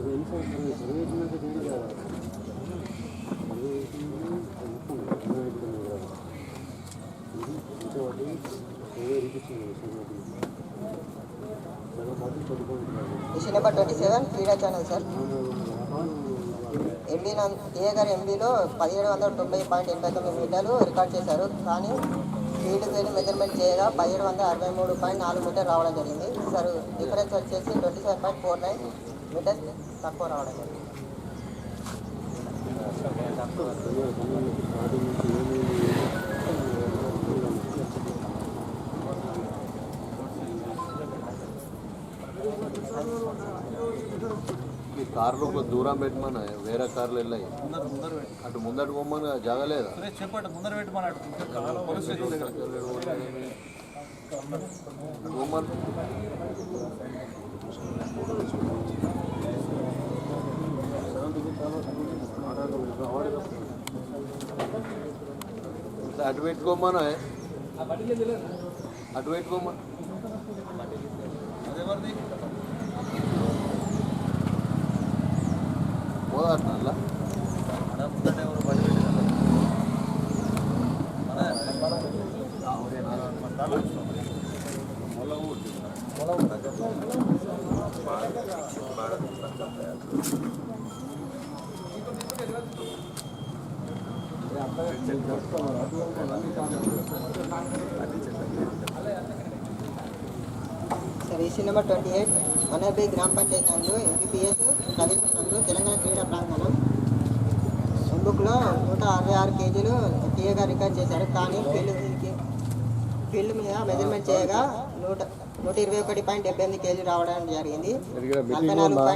ఇష్యూ నెంబర్ 27 క్రీడా ఛానల్ సార్. టీఏ గారి ఎంబీలో 1790.89 మీటర్లు రికార్డ్ చేశారు. కానీ ఫీల్డ్కి వెళ్ళి మెజర్మెంట్ చేయగా 1763.4 మీటర్ రావడం జరిగింది. సార్ డిఫరెన్స్ వచ్చేసి 27.49 మీటర్స్ తక్కువ రావడం జరిగింది. ఈ కార్లు ఒక దూరం పెట్టమని వేరే కార్లు వెళ్ళాయి అటు ముందట పోమని జగలేదా చెప్పండి ముందర పెట్టమన్నాడు. అటు పెట్టుకోమని అటు పెట్టుకోమని అదేమది పోదట్లా ముందట ఎవరు బడి పెట్టినారు సార్ ఇష్యూ నెంబర్ 28 మనబి గ్రామ పంచాయతీ నందు ఎంపీపీఎస్ ప్రదేశం నందు తెలంగాణ క్రీడా ప్రాంగణం బుక్లో 166 కేజీలు టీఏ గారు రికార్డ్ చేశారు. కానీ ఫీల్డ్ మీద మెజర్మెంట్ చేయగా 121.78 కేజీలు రావడం జరిగింది. 44.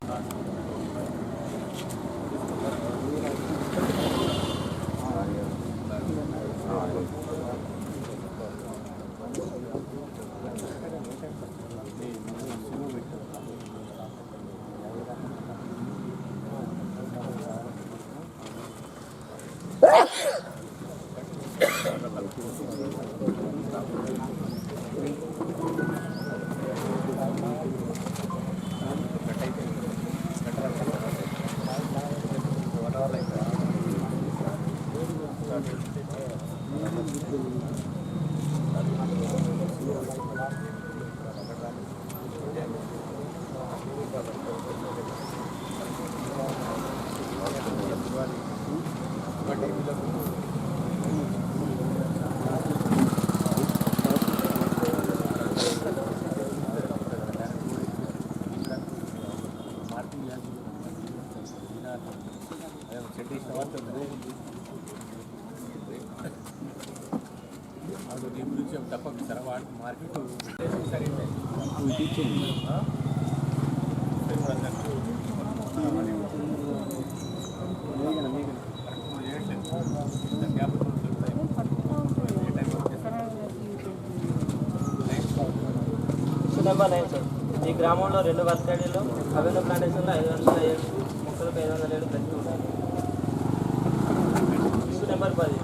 Number 9 sir. ఈ గ్రామంలో 2 వర్క్ ఐడీలు అభివృద్ధి ప్లాంటేషన్లో 507 మొక్కలకు 507 బ్రతికి ఉన్నాయి. ఇష్యూ నెంబర్ 10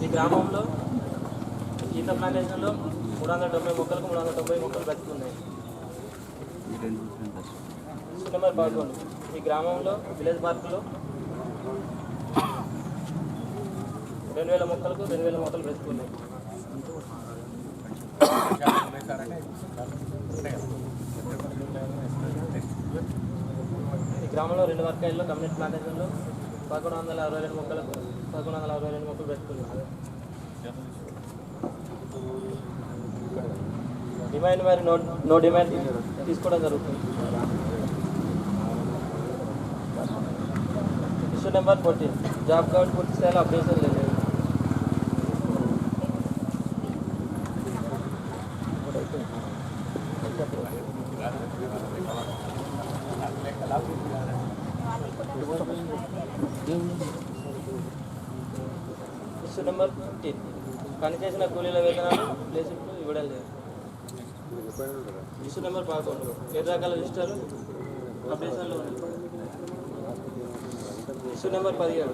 ఈ గ్రామంలో ఈత ప్లాంటేషన్లో 390 మొక్కలకు 390 మొక్కలు బ్రతికున్నాయి. ఇష్యూ నెంబర్ 11 ఈ గ్రామంలో విలేజ్ పార్కులో 2000 మొక్కలకు 2000 మొక్కలు బ్రతికున్నాయి. ఈ గ్రామంలో 2 వర్కాయిల్లో కమ్యూనిటీ ప్లాంటేషన్లో 1162 మొక్కలకు 1162 మొక్కలు పెట్టుకున్నారు. డిమాండ్ మరి నో డిమాండ్ తీసుకోవడం జరుగుతుంది. ఇష్యూ నెంబర్ 14 జాబ్ కార్డ్ పూర్తి స్థాయిలో అప్డేషన్ లేదు. ఇష్యూ నెంబర్ 15 పనిచేసిన కూలీల వేతనాలు ప్లేస్మెంట్లు ఇవ్వడం లేదు. ఇష్యూ నెంబర్ 11 7 రకాల రిజిస్టర్లు అప్డేషన్లో ఉన్నాయి. ఇష్యూ నెంబర్ 17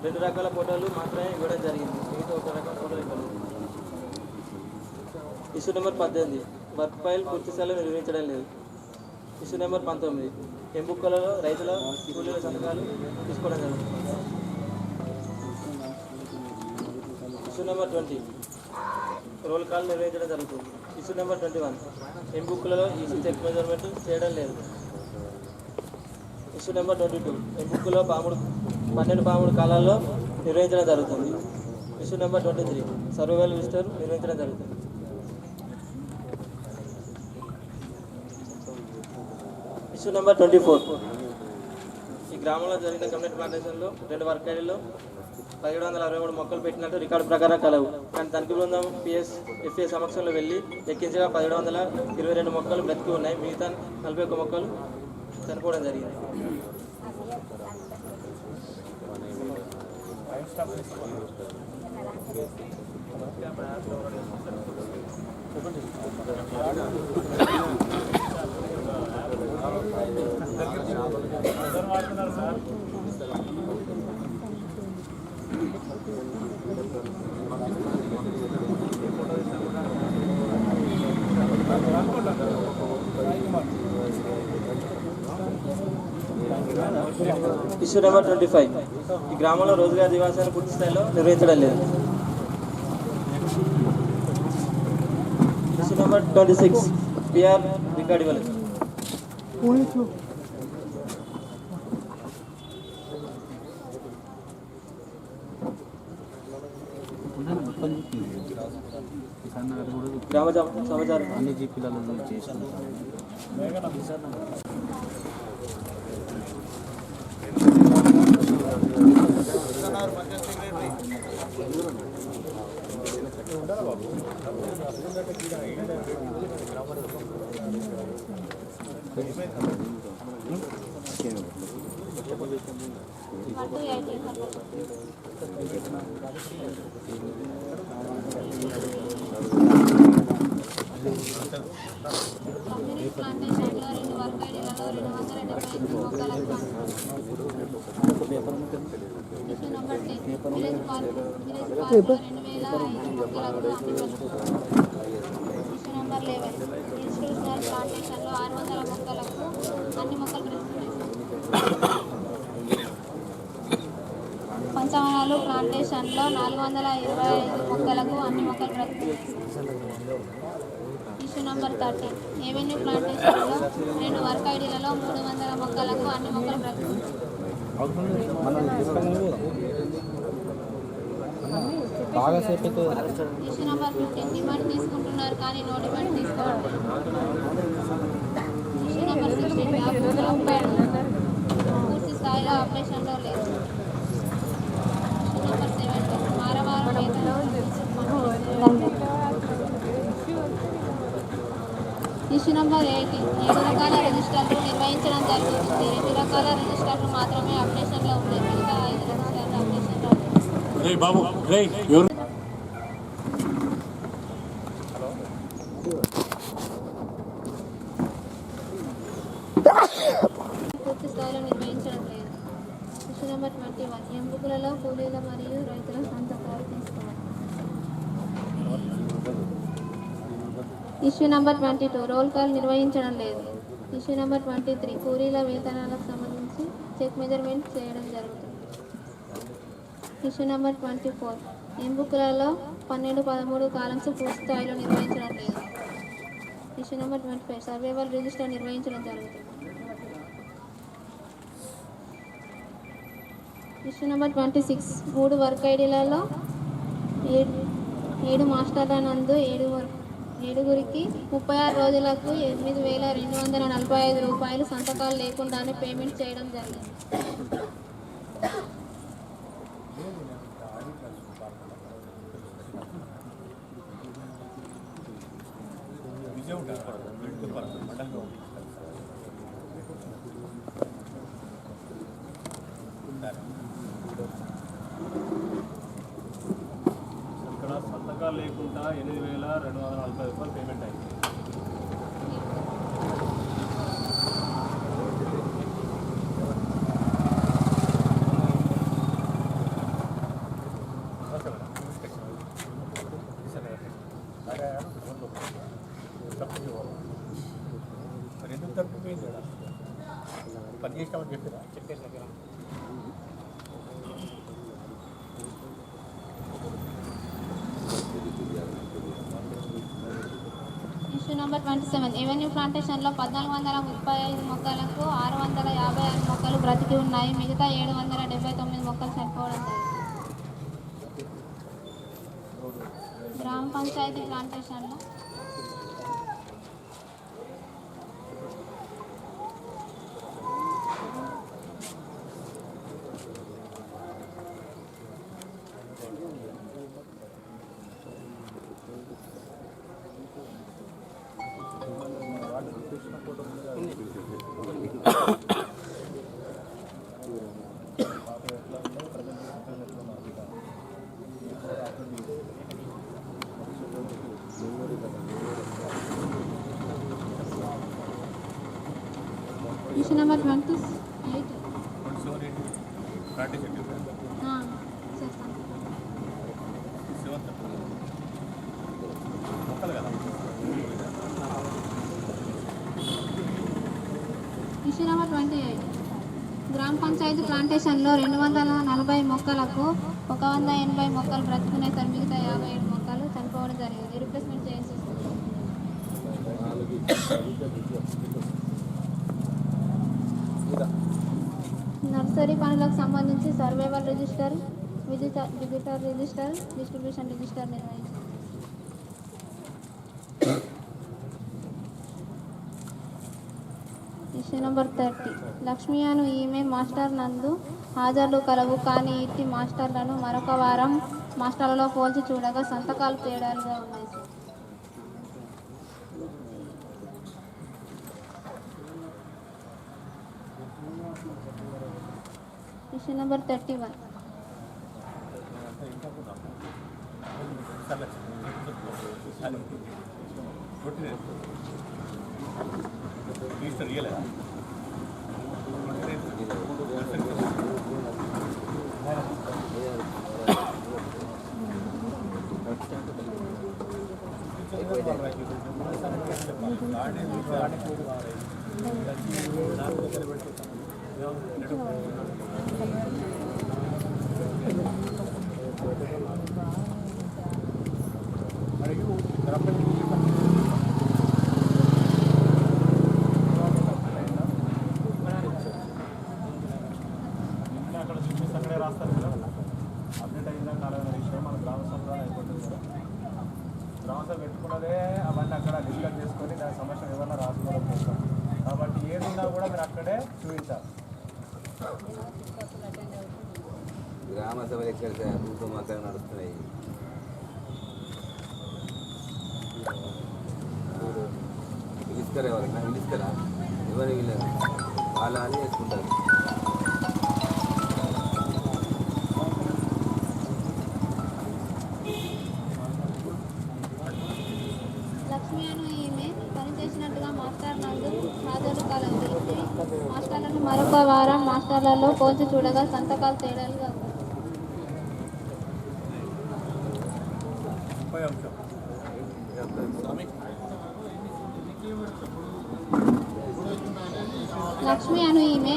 2 రకాల ఫోటోలు మాత్రమే ఇవ్వడం జరిగింది, మిగతా 1 రకాల ఫోటోలు ఇవ్వలేదు. ఇష్యూ నెంబర్ 18 వర్క్ ఫైల్ పూర్తి స్థాయిలో నిర్వహించడం లేదు. ఇష్యూ నెంబర్ 19 ఎంబుక్కలలో రైతుల కూలీల సంతకాలు తీసుకోవడం జరుగుతుంది. ఇష్యూ నెంబర్ 20 రోల్ కాల్ నిర్వహించడం జరుగుతుంది. ఇష్యూ నెంబర్ 21 ఎంబుక్లలో ఈసీ చెక్ మెజర్మెంట్ చేయడం లేదు. ఇష్యూ నెంబర్ 22 ఎంబుక్లో 12 పాముడు కాలాల్లో నిర్వహించడం జరుగుతుంది. ఇష్యూ నెంబర్ 23 సర్వేవల్ రిజిస్టర్ నిర్వహించడం జరుగుతుంది. ఇష్యూ నెంబర్ 24 ఈ గ్రామంలో జరిగిన కమ్యూనిటీ ప్లాంటేషన్లో 2 వర్కాయిల్లో 1763 మొక్కలు పెట్టినట్టు రికార్డు ప్రకారం కలవు. కానీ తనిఖీ బృందం ఎఫ్ఏ సమక్షంలో వెళ్ళి లెక్కించగా 1722 మొక్కలు బ్రతికి ఉన్నాయి, మిగతా 41 మొక్కలు చనిపోవడం జరిగింది. ఇష్యూ నెంబర్ 25 ఈ గ్రామంలో రోజుగారి దివాసాన్ని పూర్తి స్థాయిలో నిర్వహించడం లేదు. ఇష్యూ నెంబర్ 26 పిఆర్ రికార్డు ఇవ్వలేదు. గ్రామ సమాచారం అన్ని జీపీలలో చేశాను. పంచవనాలు ప్లాంటేషన్లో 425 మొక్కలకు అన్ని మొక్కలు బ్రతుకుతాయి. ఇష్యూ నెంబర్ 30 ఏవెన్యూ ప్లాంటేషన్లో 2 వర్క్ ఐడీలలో 300 మొక్కలకు అన్ని మొక్కలు బ్రతుకుతాయి. ఇష్యూ నెంబర్ 15 డిమాండ్ తీసుకుంటున్నారు కానీ నో డిమాండ్ తీసుకోవాలి. ఇష్యూ నెంబర్ 16 పూర్తి స్థాయిలో ఆపరేషన్లో లేదు. ఇష్యూ నెంబర్ 17 వారం ఇష్యూ నెంబర్ 18 7 రకాల రిజిస్టర్లు నిర్వహించడం జరుగుతుంది. 2 రకాల రిజిస్టర్లు మాత్రమే అప్డేషన్లో ఉన్నాయి, మిగతా 5 రిజిస్టర్లు అప్డేషన్లో పూర్తి స్థాయిలో నిర్వహించడం లేదు. ఇష్యూ నెంబర్ 21 ఎంబుకులలో కూలీల మరియు రైతుల సంతకాలు తీసుకోవాలి. ఇష్యూ నెంబర్ 22 రోల్ కాల్ నిర్వహించడం లేదు. ఇష్యూ నెంబర్ 23 కూలీల వేతనాలకు సంబంధించి చెక్ మెజర్మెంట్ చేయడం జరుగుతుంది. ఇష్యూ నెంబర్ 24 ఎంబుకులలో 12, 13 కాలమ్స్ పూర్తి స్థాయిలో నిర్వహించడం లేదు. ఇష్యూ నెంబర్ 25 సర్వైవల్ రిజిస్టర్ నిర్వహించడం జరుగుతుంది. ఇష్యూ నెంబర్ 26 3 వర్క్ ఐడీలలో 7 మాస్టర్ల నందు 7గురికి 36 రోజులకు 8,245 రూపాయలు సంతకాలు లేకుండానే పేమెంట్ చేయడం జరిగింది. ఇక్కడ సంతకాలు లేకుండా 8,245 రూపాయలు పేమెంట్ అయింది. ఎందుకు తప్పిపోయింది పని చేసినామని చెప్పారా? చెప్పేసి ఇష్యూ నెంబర్ 27 ఎవెన్యూ ప్లాంటేషన్లో 1,435 మొక్కలకు 656 మొక్కలు బ్రతికి ఉన్నాయి. మిగతా 779 మొక్కలు చనిపోవడం జరిగింది. గ్రామ పంచాయతీ ప్లాంటేషన్లో ఇష్యూ నెంబర్ 28 ఇష్యూ నెంబర్ 28 గ్రామ పంచాయతీ ప్లాంటేషన్లో 240 మొక్కలకు 180 మొక్కలు బ్రతుకున్నాయి సార్. మిగతా 57 మొక్కలు చనిపోవడం జరిగింది. రిప్లేస్మెంట్ చేయాల్సి వస్తుంది. నర్సరీ పనులకు సంబంధించి survival register, visitor register, distribution register నిర్వహించారు. ఇష్యూ నెంబర్ 30 లక్ష్మి అను ఈమె మాస్టర్ నందు హాజరులు కలవు కానీ ఇట్టి మాస్టర్లను మరొక వారం మాస్టర్లలో పోల్చి చూడగా సంతకాలు తేడాలుగా ఉన్నాయి సార్. ఇష్యూ నెంబర్ 31 అక్కడ చూపిస్తే అక్కడే రాస్తారు కదా. అప్డేట్ అయిందా కాలేదన్న విషయం మన గ్రామ సభలో అయిపోతుంది కదా. గ్రామ సభ పెట్టుకున్నదే అవన్నీ అక్కడ డిస్కస్ చేసుకొని దాని సమస్య ఏమన్నా రాసుకోవడం కోసం. కాబట్టి ఏదున్నా కూడా మీరు అక్కడే చూపించాలి. గ్రామ సభలు ఎక్కడ ప్రభుత్వం మాత్రం నడుస్తున్నాయి. పిలుస్తారా ఎవరన్నా? పిలుస్తారా? ఎవరు వీళ్ళని వాళ్ళ అని చేసుకుంటారు. లక్ష్మి అను ఈమె పనిచేసినట్టుగా మాస్టర్ నందు హాజరు కలవు. మాస్టర్లను మరొక వారం మాస్టర్లలో పోల్చి చూడగా సంతకాలు తేడాలుగా ఉన్నాయి. లక్ష్మి అను ఈమె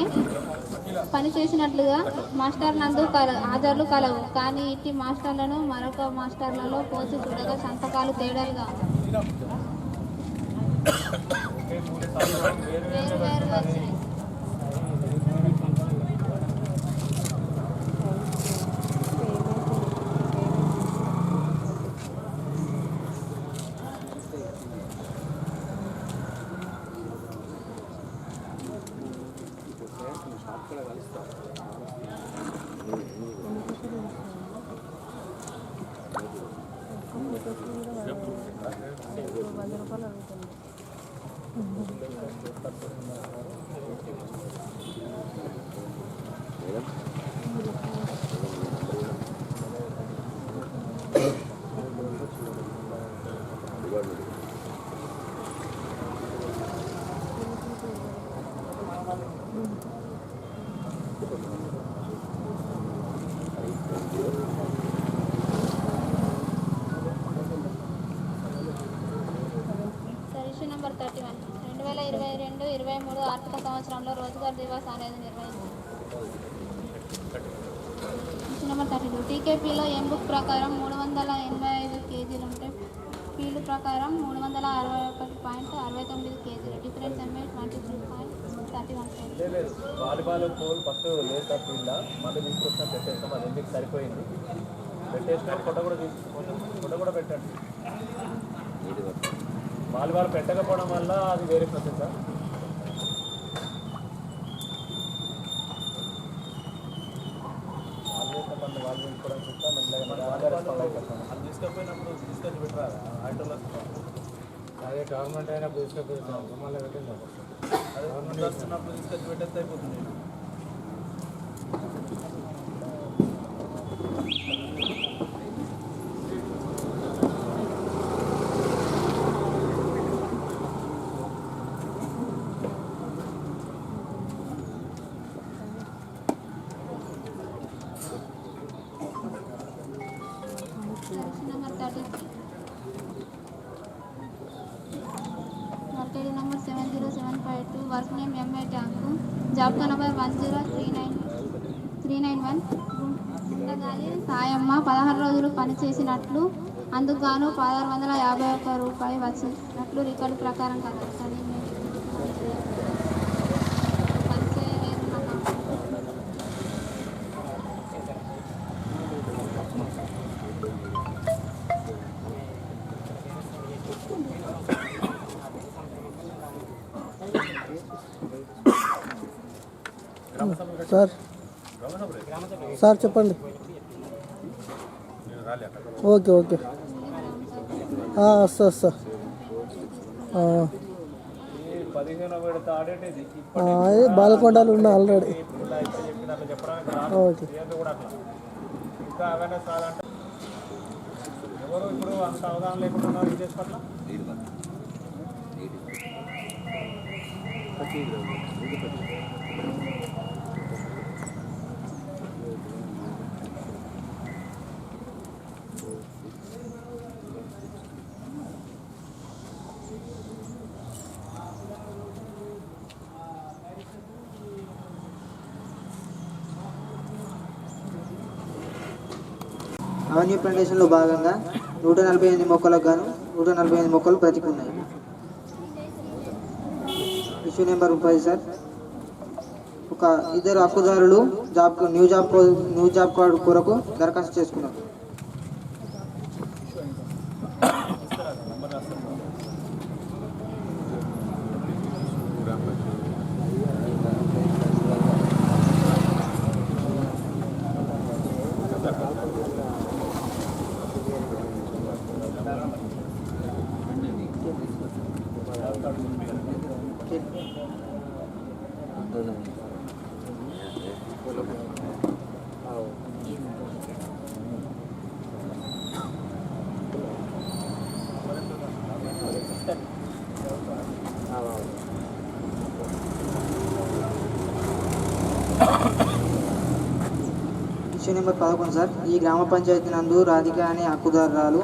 పనిచేసినట్లుగా మాస్టర్ నందు హాజరులు కలవు కానీ ఇట్టి మాస్టర్లను మరొక మాస్టర్లలో పోల్చి చూడగా సంతకాలు తేడాలుగా ఉన్నాయి. వేరు వేరుగా వచ్చినాయి. ఇష్యూ నెంబర్ 31 2022-23 ఆర్థిక సంవత్సరంలో రోజుగార్ దివాస్ అనేది నిర్వహించారు. ఇష్యూ నెంబర్ 32 టీకేపీలో ఎంబుక్ ప్రకారం 385 కేజీలు ఉంటే ఫీల్డ్ ప్రకారం 361.69 కేజీలు. డిఫరెన్స్ ఎంఏ 23.31 కేజీలు. వాలీబాల్ పోల్ ఫస్ట్ లేదు సార్ ఫీల్డ్ మళ్ళీ తీసుకొచ్చిన పెట్టేస్తాం. అది ఎందుకు సరిపోయింది పెట్టేసిన ఫోటో కూడా పెట్టండి. వాలీబాల్ పెట్టకపోవడం వల్ల అది వేరే ప్రాసెస్ సార్. వాళ్ళు తీసుకోవడం చూస్తా అది తీసుకపోయినప్పుడు తీసుకొచ్చి పెట్టరా ఆటోలో అదే గవర్నమెంట్ అయినప్పుడు తీసుకపోయినా మళ్ళీ పెట్టింది. అదే గవర్నమెంట్ వస్తున్నప్పుడు తీసుకొచ్చి పెట్టేస్తే అయిపోతుంది. Work number 70752 work name MI tank job number 10391 Gundagali Sayamma 16 రోజులు పనిచేసినట్లు అందుకు గాను 1651 రూపాయలు వచ్చినట్లు రికార్డు ప్రకారం కదా. సార్ చెప్పండి. ఓకే ఓకే వస్తా. బాలకొండలు ఉన్నా ఆల్రెడీ. ఓకే ఎవరు ఇప్పుడు అంత అవగాహన లేకుండా విజయ్ పట్ల అవెన్యూ ప్లాంటేషన్లో భాగంగా 148 మొక్కలకు గాను 148 మొక్కలు బ్రతికున్నాయి. Issue number 30 sir. ఒక ఇద్దరు హక్కుదారులు న్యూ జాబ్ కార్డు కొరకు దరఖాస్తు చేసుకున్నారు. Issue number 11 sir. ఈ గ్రామ పంచాయతీ నందు రాధిక అనే హక్కుదారురాలు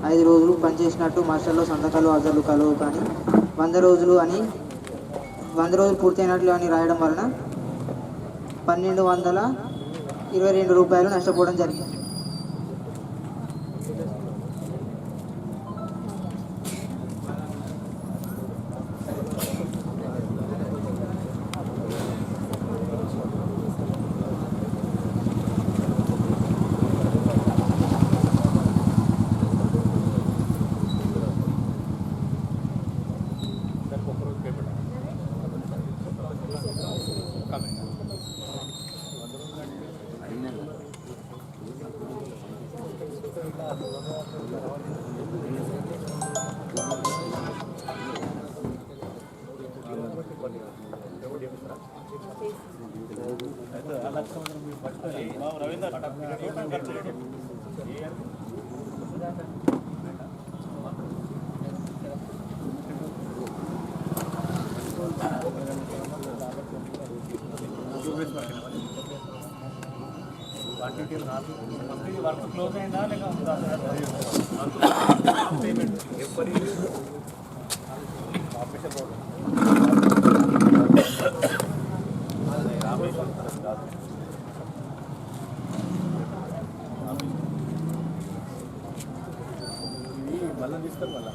5 రోజులు పనిచేసినట్టు మాస్టర్లో సంతకాలు హాజరు కలవు కానీ 100 రోజులు పూర్తయినట్లు అని రాయడం వలన 1222 రూపాయలు నష్టపోవడం జరిగింది. వర్క్ క్లోజ్ అయిందా లేక పేమెంట్ మళ్ళీ తీస్తారు మళ్ళీ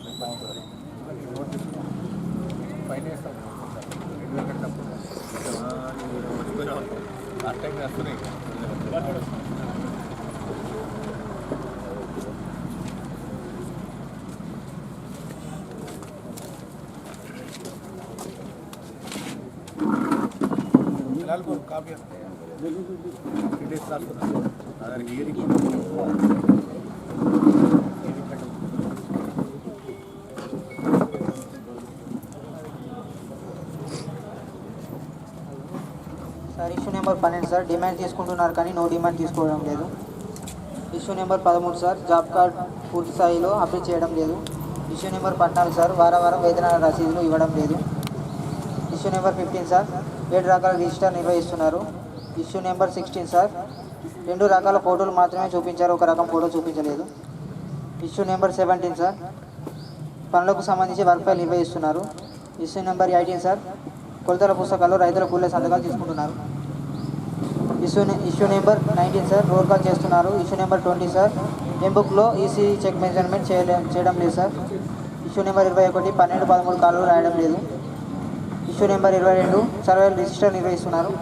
ఫైన్ వేస్తాం లాస్ట్ టైం వేస్తున్నాయి. కాపీ డేస్ రాస్తున్నాను దానికి hearing sir issue number 12 sir demand తీసుకుంటున్నారు కానీ నో డిమాండ్ తీసుకోవడం లేదు. Issue number 13 sir job card పూర్తి స్థాయిలో అప్డేట్ చేయడం లేదు. ఇష్యూ నెంబర్ 14 సార్ వారం వేతన రసీదులు ఇవ్వడం లేదు. ఇష్యూ నెంబర్ 15 సార్ 7 రకాల రిజిస్టర్ నిర్వహిస్తున్నారు. ఇష్యూ నెంబర్ 16 సార్ 2 రకాల ఫోటోలు మాత్రమే చూపించారు, ఒక రకం ఫోటో చూపించలేదు. ఇష్యూ నెంబర్ 17 సార్ పనులకు సంబంధించి వర్క్ ఫైల్ నిర్వహిస్తున్నారు. ఇష్యూ నెంబర్ 18 సార్ కొలతల పుస్తకాల్లో రైతుల కూలీల సంతకాలు తీసుకుంటున్నారు. Issue number 19 sir roll call చేస్తున్నారు. ఇష్యూ నెంబర్ 20 సార్ ఎంబుక్లో ఈసీ చెక్ మెజర్మెంట్ చేయడం లేదు సార్. ఇష్యూ నెంబర్ 21 12-13 కాళ్ళు రాయడం లేదు. ఇష్యూ నెంబర్ 22 సర్వేలు రిజిస్టర్ నిర్వహిస్తున్నారు.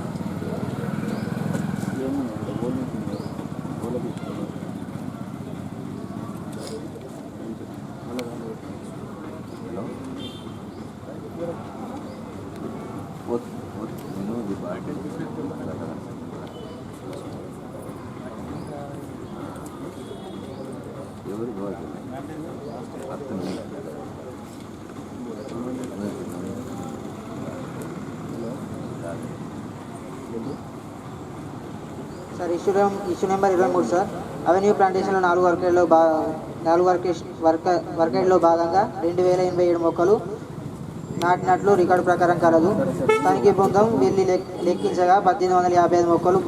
Sir issue number 23 sir avenue ప్లాంటేషన్లో 4 వర్కేడ్లో భాగంగా 2087 మొక్కలు నాటినట్లు రికార్డు ప్రకారం కలదు. తనిఖీ బృందం వెళ్ళి లెక్కించగా 1855 మొక్కలు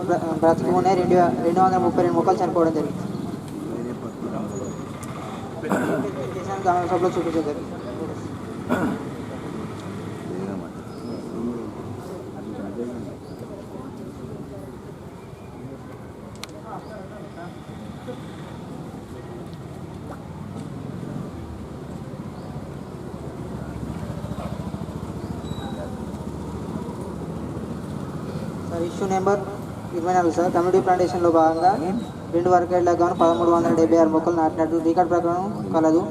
బ్రతికి ఉన్నాయి, 232 మొక్కలు చనిపోవడం జరిగింది. గ్రామ సభలో చూపించడం జరిగింది. ఇష్యూ నెంబర్ 24 సార్ కమ్యూనిటీ ప్లాంటేషన్లో భాగంగా 2 వర్కేడ్లకు గాను 1376 మొక్కలు నాటినట్టు రికార్డు ప్రకారం కలదు.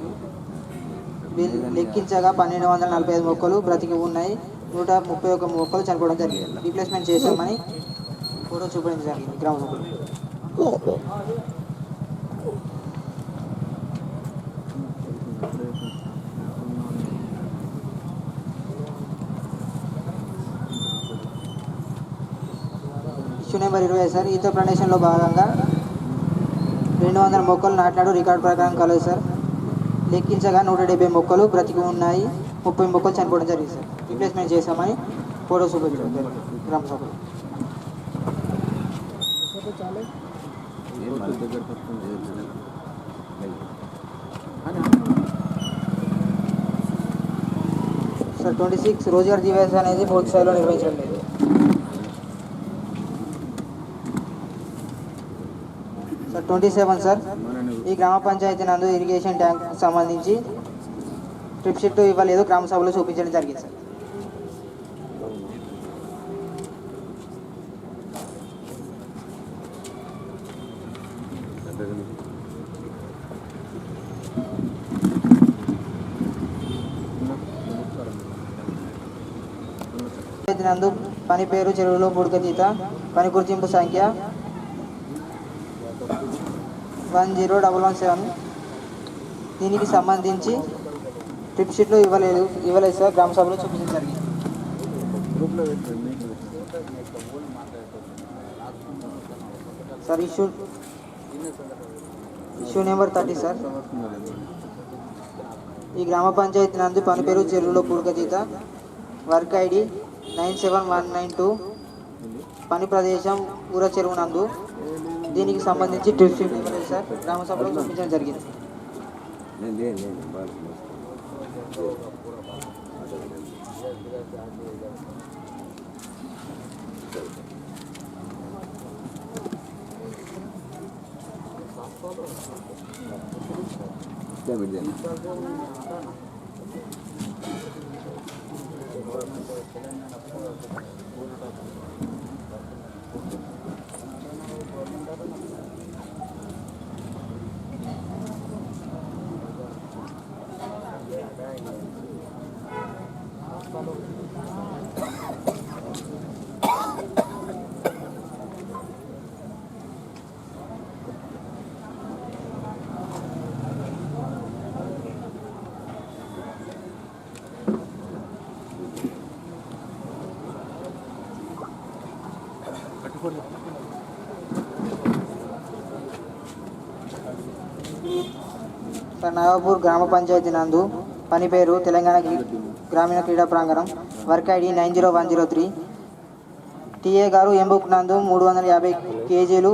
లెక్కించగా 1245 మొక్కలు బ్రతికి ఉన్నాయి, 131 మొక్కలు చనిపోవడం జరిగింది. రీప్లేస్మెంట్ చేశామని ఫోటో చూపించడం జరిగింది గ్రామ సభ్యులు. ఇష్యూ నెంబర్ 20 సార్ ఈతో ప్లాంటేషన్లో భాగంగా 200 మొక్కలు నాటినాడు రికార్డు ప్రకారం కలదు సార్. లెక్కించగా 170 మొక్కలు బ్రతికి ఉన్నాయి, 30 మొక్కలు చనిపోవడం జరిగింది సార్. రీప్లేస్మెంట్ చేశామని ఫోటో చూపించడం జరిగింది గ్రామ సభలో. సార్ 26 రోజుగారు దివస్ అనేది పూర్తి స్థాయిలో నిర్వహించడం లేదు. సార్ 27 సార్ ఈ గ్రామ పంచాయతీ నందు ఇరిగేషన్ ట్యాంక్ సంబంధించి ట్రిప్ షీట్ ఇవ్వలేదు, గ్రామ సభలో చూపించడం జరిగింది సార్. పంచాయతీ నందు పని పేరు చెరువులో బుడకతీత పని గుర్తింపు సంఖ్య 10117 దీనికి సంబంధించి ట్రిప్ షీట్లు ఇవ్వలేదు సార్. గ్రామ సభలో చూపించడం జరిగింది. Sir issue number 30 sir. ఈ గ్రామ పంచాయతీ నందు పనిపేరు చెరువులో పూర్వతీత, వర్క్ ఐడి 97192, పని ప్రదేశం ఊర చెరువు నందు. దీనికి సంబంధించి ట్రిప్ షీట్ ఇవ్వలేదు సార్. గ్రామ సభలో చూపించడం జరిగింది. సార్ నాగపూర్ గ్రామ పంచాయతీ నందు పని పేరు తెలంగాణ గ్రామీణ క్రీడా ప్రాంగణం, వర్క్ ఐడి 90103. టీఏ గారు ఎంబుక్ నందు 350 కేజీలు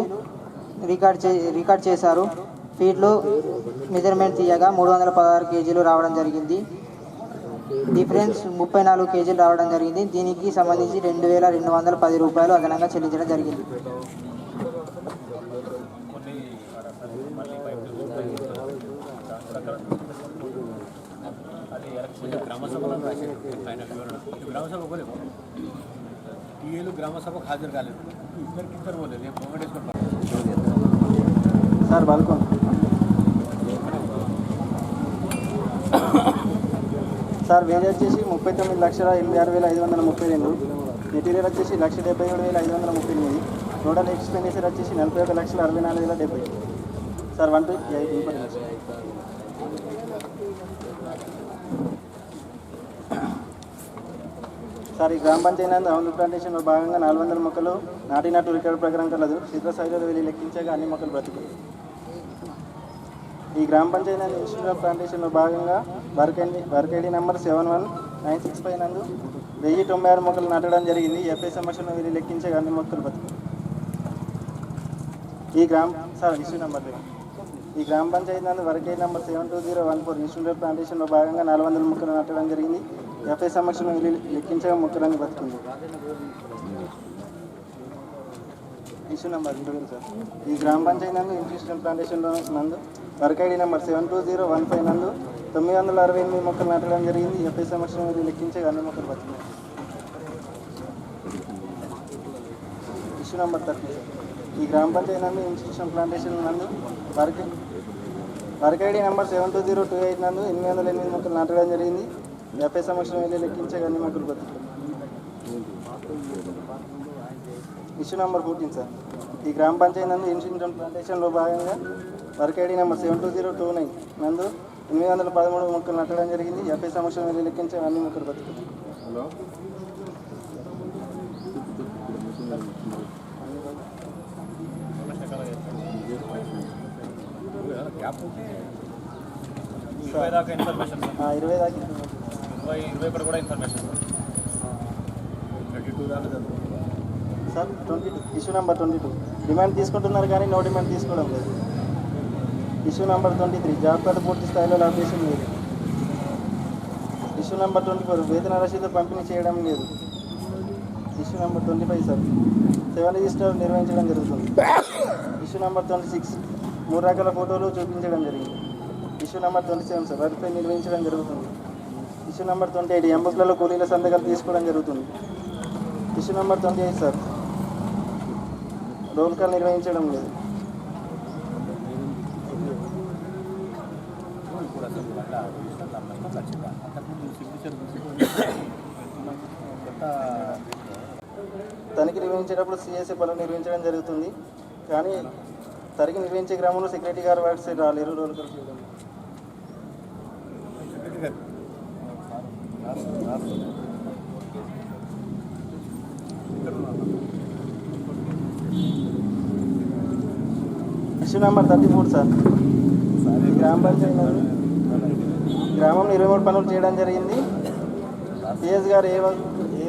రికార్డ్ చేశారు. ఫీడ్లో మెజర్మెంట్ తీయగా 316 కేజీలు రావడం జరిగింది. డిఫరెన్స్ 34 కేజీలు రావడం జరిగింది. దీనికి సంబంధించి 2210 రూపాయలు అదనంగా చెల్లించడం జరిగింది. టీఏలు గ్రామ సభకు హాజరు కాలేదు. ఇద్దరు పోలేదు. రేపు సార్ బాల్కోన్ సార్ వేజ్ వచ్చేసి 39,86,532. మెటీరియల్ వచ్చేసి 1,77,538. టోటల్ ఎక్స్పెండిచర్ వచ్చేసి 41,64,070. సార్ 1 సార్ ఈ గ్రామ పంచాయతీ అమలు ప్లాంటేషన్లో భాగంగా 400 మొక్కలు నాటినట్టు రికార్డు ప్రకారం కలదు. క్షేత్రస్థాయిలో వెళ్ళి లెక్కించగా అన్ని మొక్కలు బ్రతుకు. ఈ గ్రామ పంచాయతీ ఇన్స్టిట్యూట్ ఆఫ్ ప్లాంటేషన్లో భాగంగా వర్క్ ఐడి నెంబర్ 71965 నందు 1096 మొక్కలు నాటడం జరిగింది. ఎఫ్ఐ సమక్షంలో వెళ్ళి లెక్కించగా అన్ని మొక్కలు బ్రతుకు. ఈ గ్రామ పంచాయతీ నందు work ID number 72014 institute of ప్లాంటేషన్లో భాగంగా 400 మొక్కలు నాటడం జరిగింది. ఎఫ్ఐ సమక్షంలో వెళ్ళి లెక్కించగా మొక్కలన్నీ బతుకుంది. Issue number 20 sir. ఈ గ్రామ పంచాయతీ నందు ఇన్స్టిట్యూషన్ ప్లాంటేషన్ నందు వర్క్ ఐడి నెంబర్ 72015 నందు 968 మొక్కలు నాటడం జరిగింది. ఎఫ్ఐ సమక్షంలో వెళ్ళి లెక్కించగా అన్ని మొక్కలు బతుకున్నాయి. Issue number 30 sir. ఈ గ్రామ పంచాయతీ నందు ఇన్స్టిట్యూషన్ ప్లాంటేషన్ నందు వర్క్ ఐడి నెంబర్ 72028 నందు 808 మొక్కలు నాటడం జరిగింది. ఎఫ్ఐ సమక్షంలో వెళ్ళి లెక్కించగా అన్ని మొక్కలు బతుకున్నాయి. Issue number 14 sir. ఈ గ్రామ పంచాయతీ నందు ఇన్స్టిట్యూషన్ ప్లాంటేషన్లో భాగంగా వర్క్ ఐడి నెంబర్ 72029 నందు 813 మొక్కలు నాటడం జరిగింది. ఎఫ్ఐ సమక్షంలో వెళ్ళి లెక్కించగా అన్ని మొక్కలు బతుకున్నాయి. ఇరవై దాకా ఇన్ఫర్మేషన్ కూడా ఇన్ఫర్మేషన్ 32 దాకా సార్. 22 ఇష్యూ నెంబర్ 22 డిమాండ్ తీసుకుంటున్నారు కానీ నో డిమాండ్ తీసుకోవడం లేదు. ఇష్యూ నెంబర్ 23 జాబ్ కార్డు పూర్తి స్థాయిలో లొకేషన్ లేదు. ఇష్యూ నెంబర్ 24 వేతన రసీదు పంపిణీ చేయడం లేదు. ఇష్యూ నెంబర్ 25 సార్ 7 రిజిస్టర్ నిర్వహించడం జరుగుతుంది. ఇష్యూ నెంబర్ 26 3 రకాల ఫోటోలు చూపించడం జరిగింది. ఇష్యూ నెంబర్ 27 సార్ వెరిఫై నిర్వహించడం జరుగుతుంది. ఇష్యూ నెంబర్ 28 ఎంబుక్లలో కూలీల సంతకాలు తీసుకోవడం జరుగుతుంది. Issue number 28 sir roll call నిర్వహించడం లేదు. తనిఖీ నిర్వహించేటప్పుడు సిఎస్ఏ పనులు నిర్వహించడం జరుగుతుంది. కానీ తనిఖీ నిర్వహించే గ్రామంలో సెక్రటరీ గారు వాటి సైడ్ రాలేరు. రోల్ కాల్ చేయడం ఇష్యూ నెంబర్ 34 సార్. ఈ గ్రామ పంచాయతీ గ్రామంలో 23 పనులు చేయడం జరిగింది. పిఎస్ గారు ఏ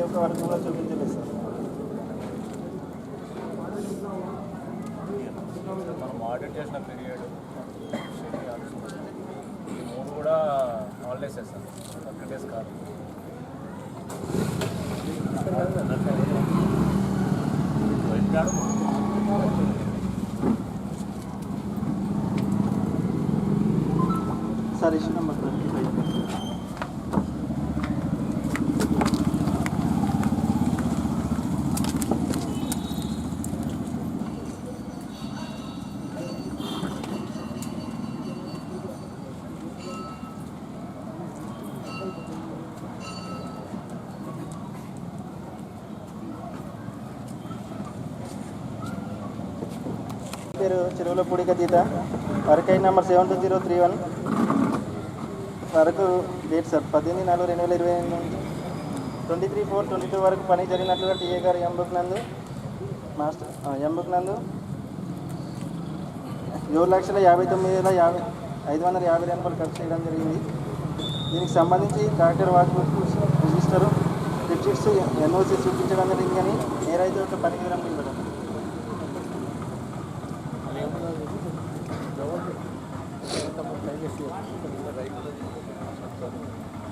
ఒక్క వర్క్ కూడా చూపించలేదు సార్. మనం ఆడిట్ చేసిన పీరియడ్ ఈ 3 కూడా హాలిడేస్ సార్, 30 days కాదు. Sir issue number 35. పేరు చెరువుల పూడిక తీత, వర్క్ ఐడి నెంబర్ 72031, వరకు డేట్ సార్ 18/4/2028 నుంచి 23/4/22 వరకు పని జరిగినట్లుగా టీఏ గారు ఎంబుక్ నందు 7,59,550 రూపాయలు ఖర్చు చేయడం జరిగింది. దీనికి సంబంధించి ట్రాక్టర్ వాచ్బుక్ రిజిస్టరు రిసిప్ట్స్ ఎన్ఓసి చూపించడం జరిగిందని ఏ రైతు యొక్క పనికి విరామం ఇవ్వడం.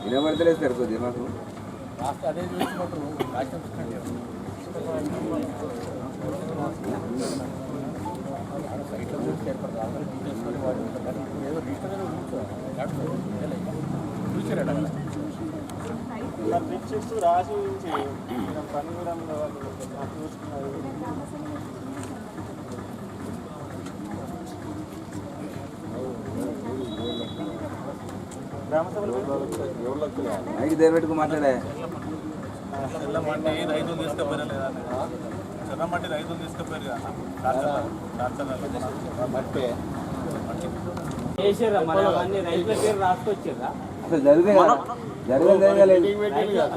వినబడతలేదు సార్ కొద్దిగా మాకు. అదే చూసుకుంటారు సైట్లో చూసి ఏర్పడతారు. ఏదో రిజిస్టర్ చూసారట రిసిప్ట్స్ రాసి పని విరామంలో చూసుకున్నారు. మైకి దగ్గర పెట్టుకు మాట్లాడే. చెల్లమట్టి రైతులు తీసుకుపోయారా లేదా? చెల్లమట్టి రైతులు తీసుకుపోయారు కదా రైతుల పేరు రాసుకొచ్చారా? అసలు జరిగింది కదా, జరిగింది జరగలేదు.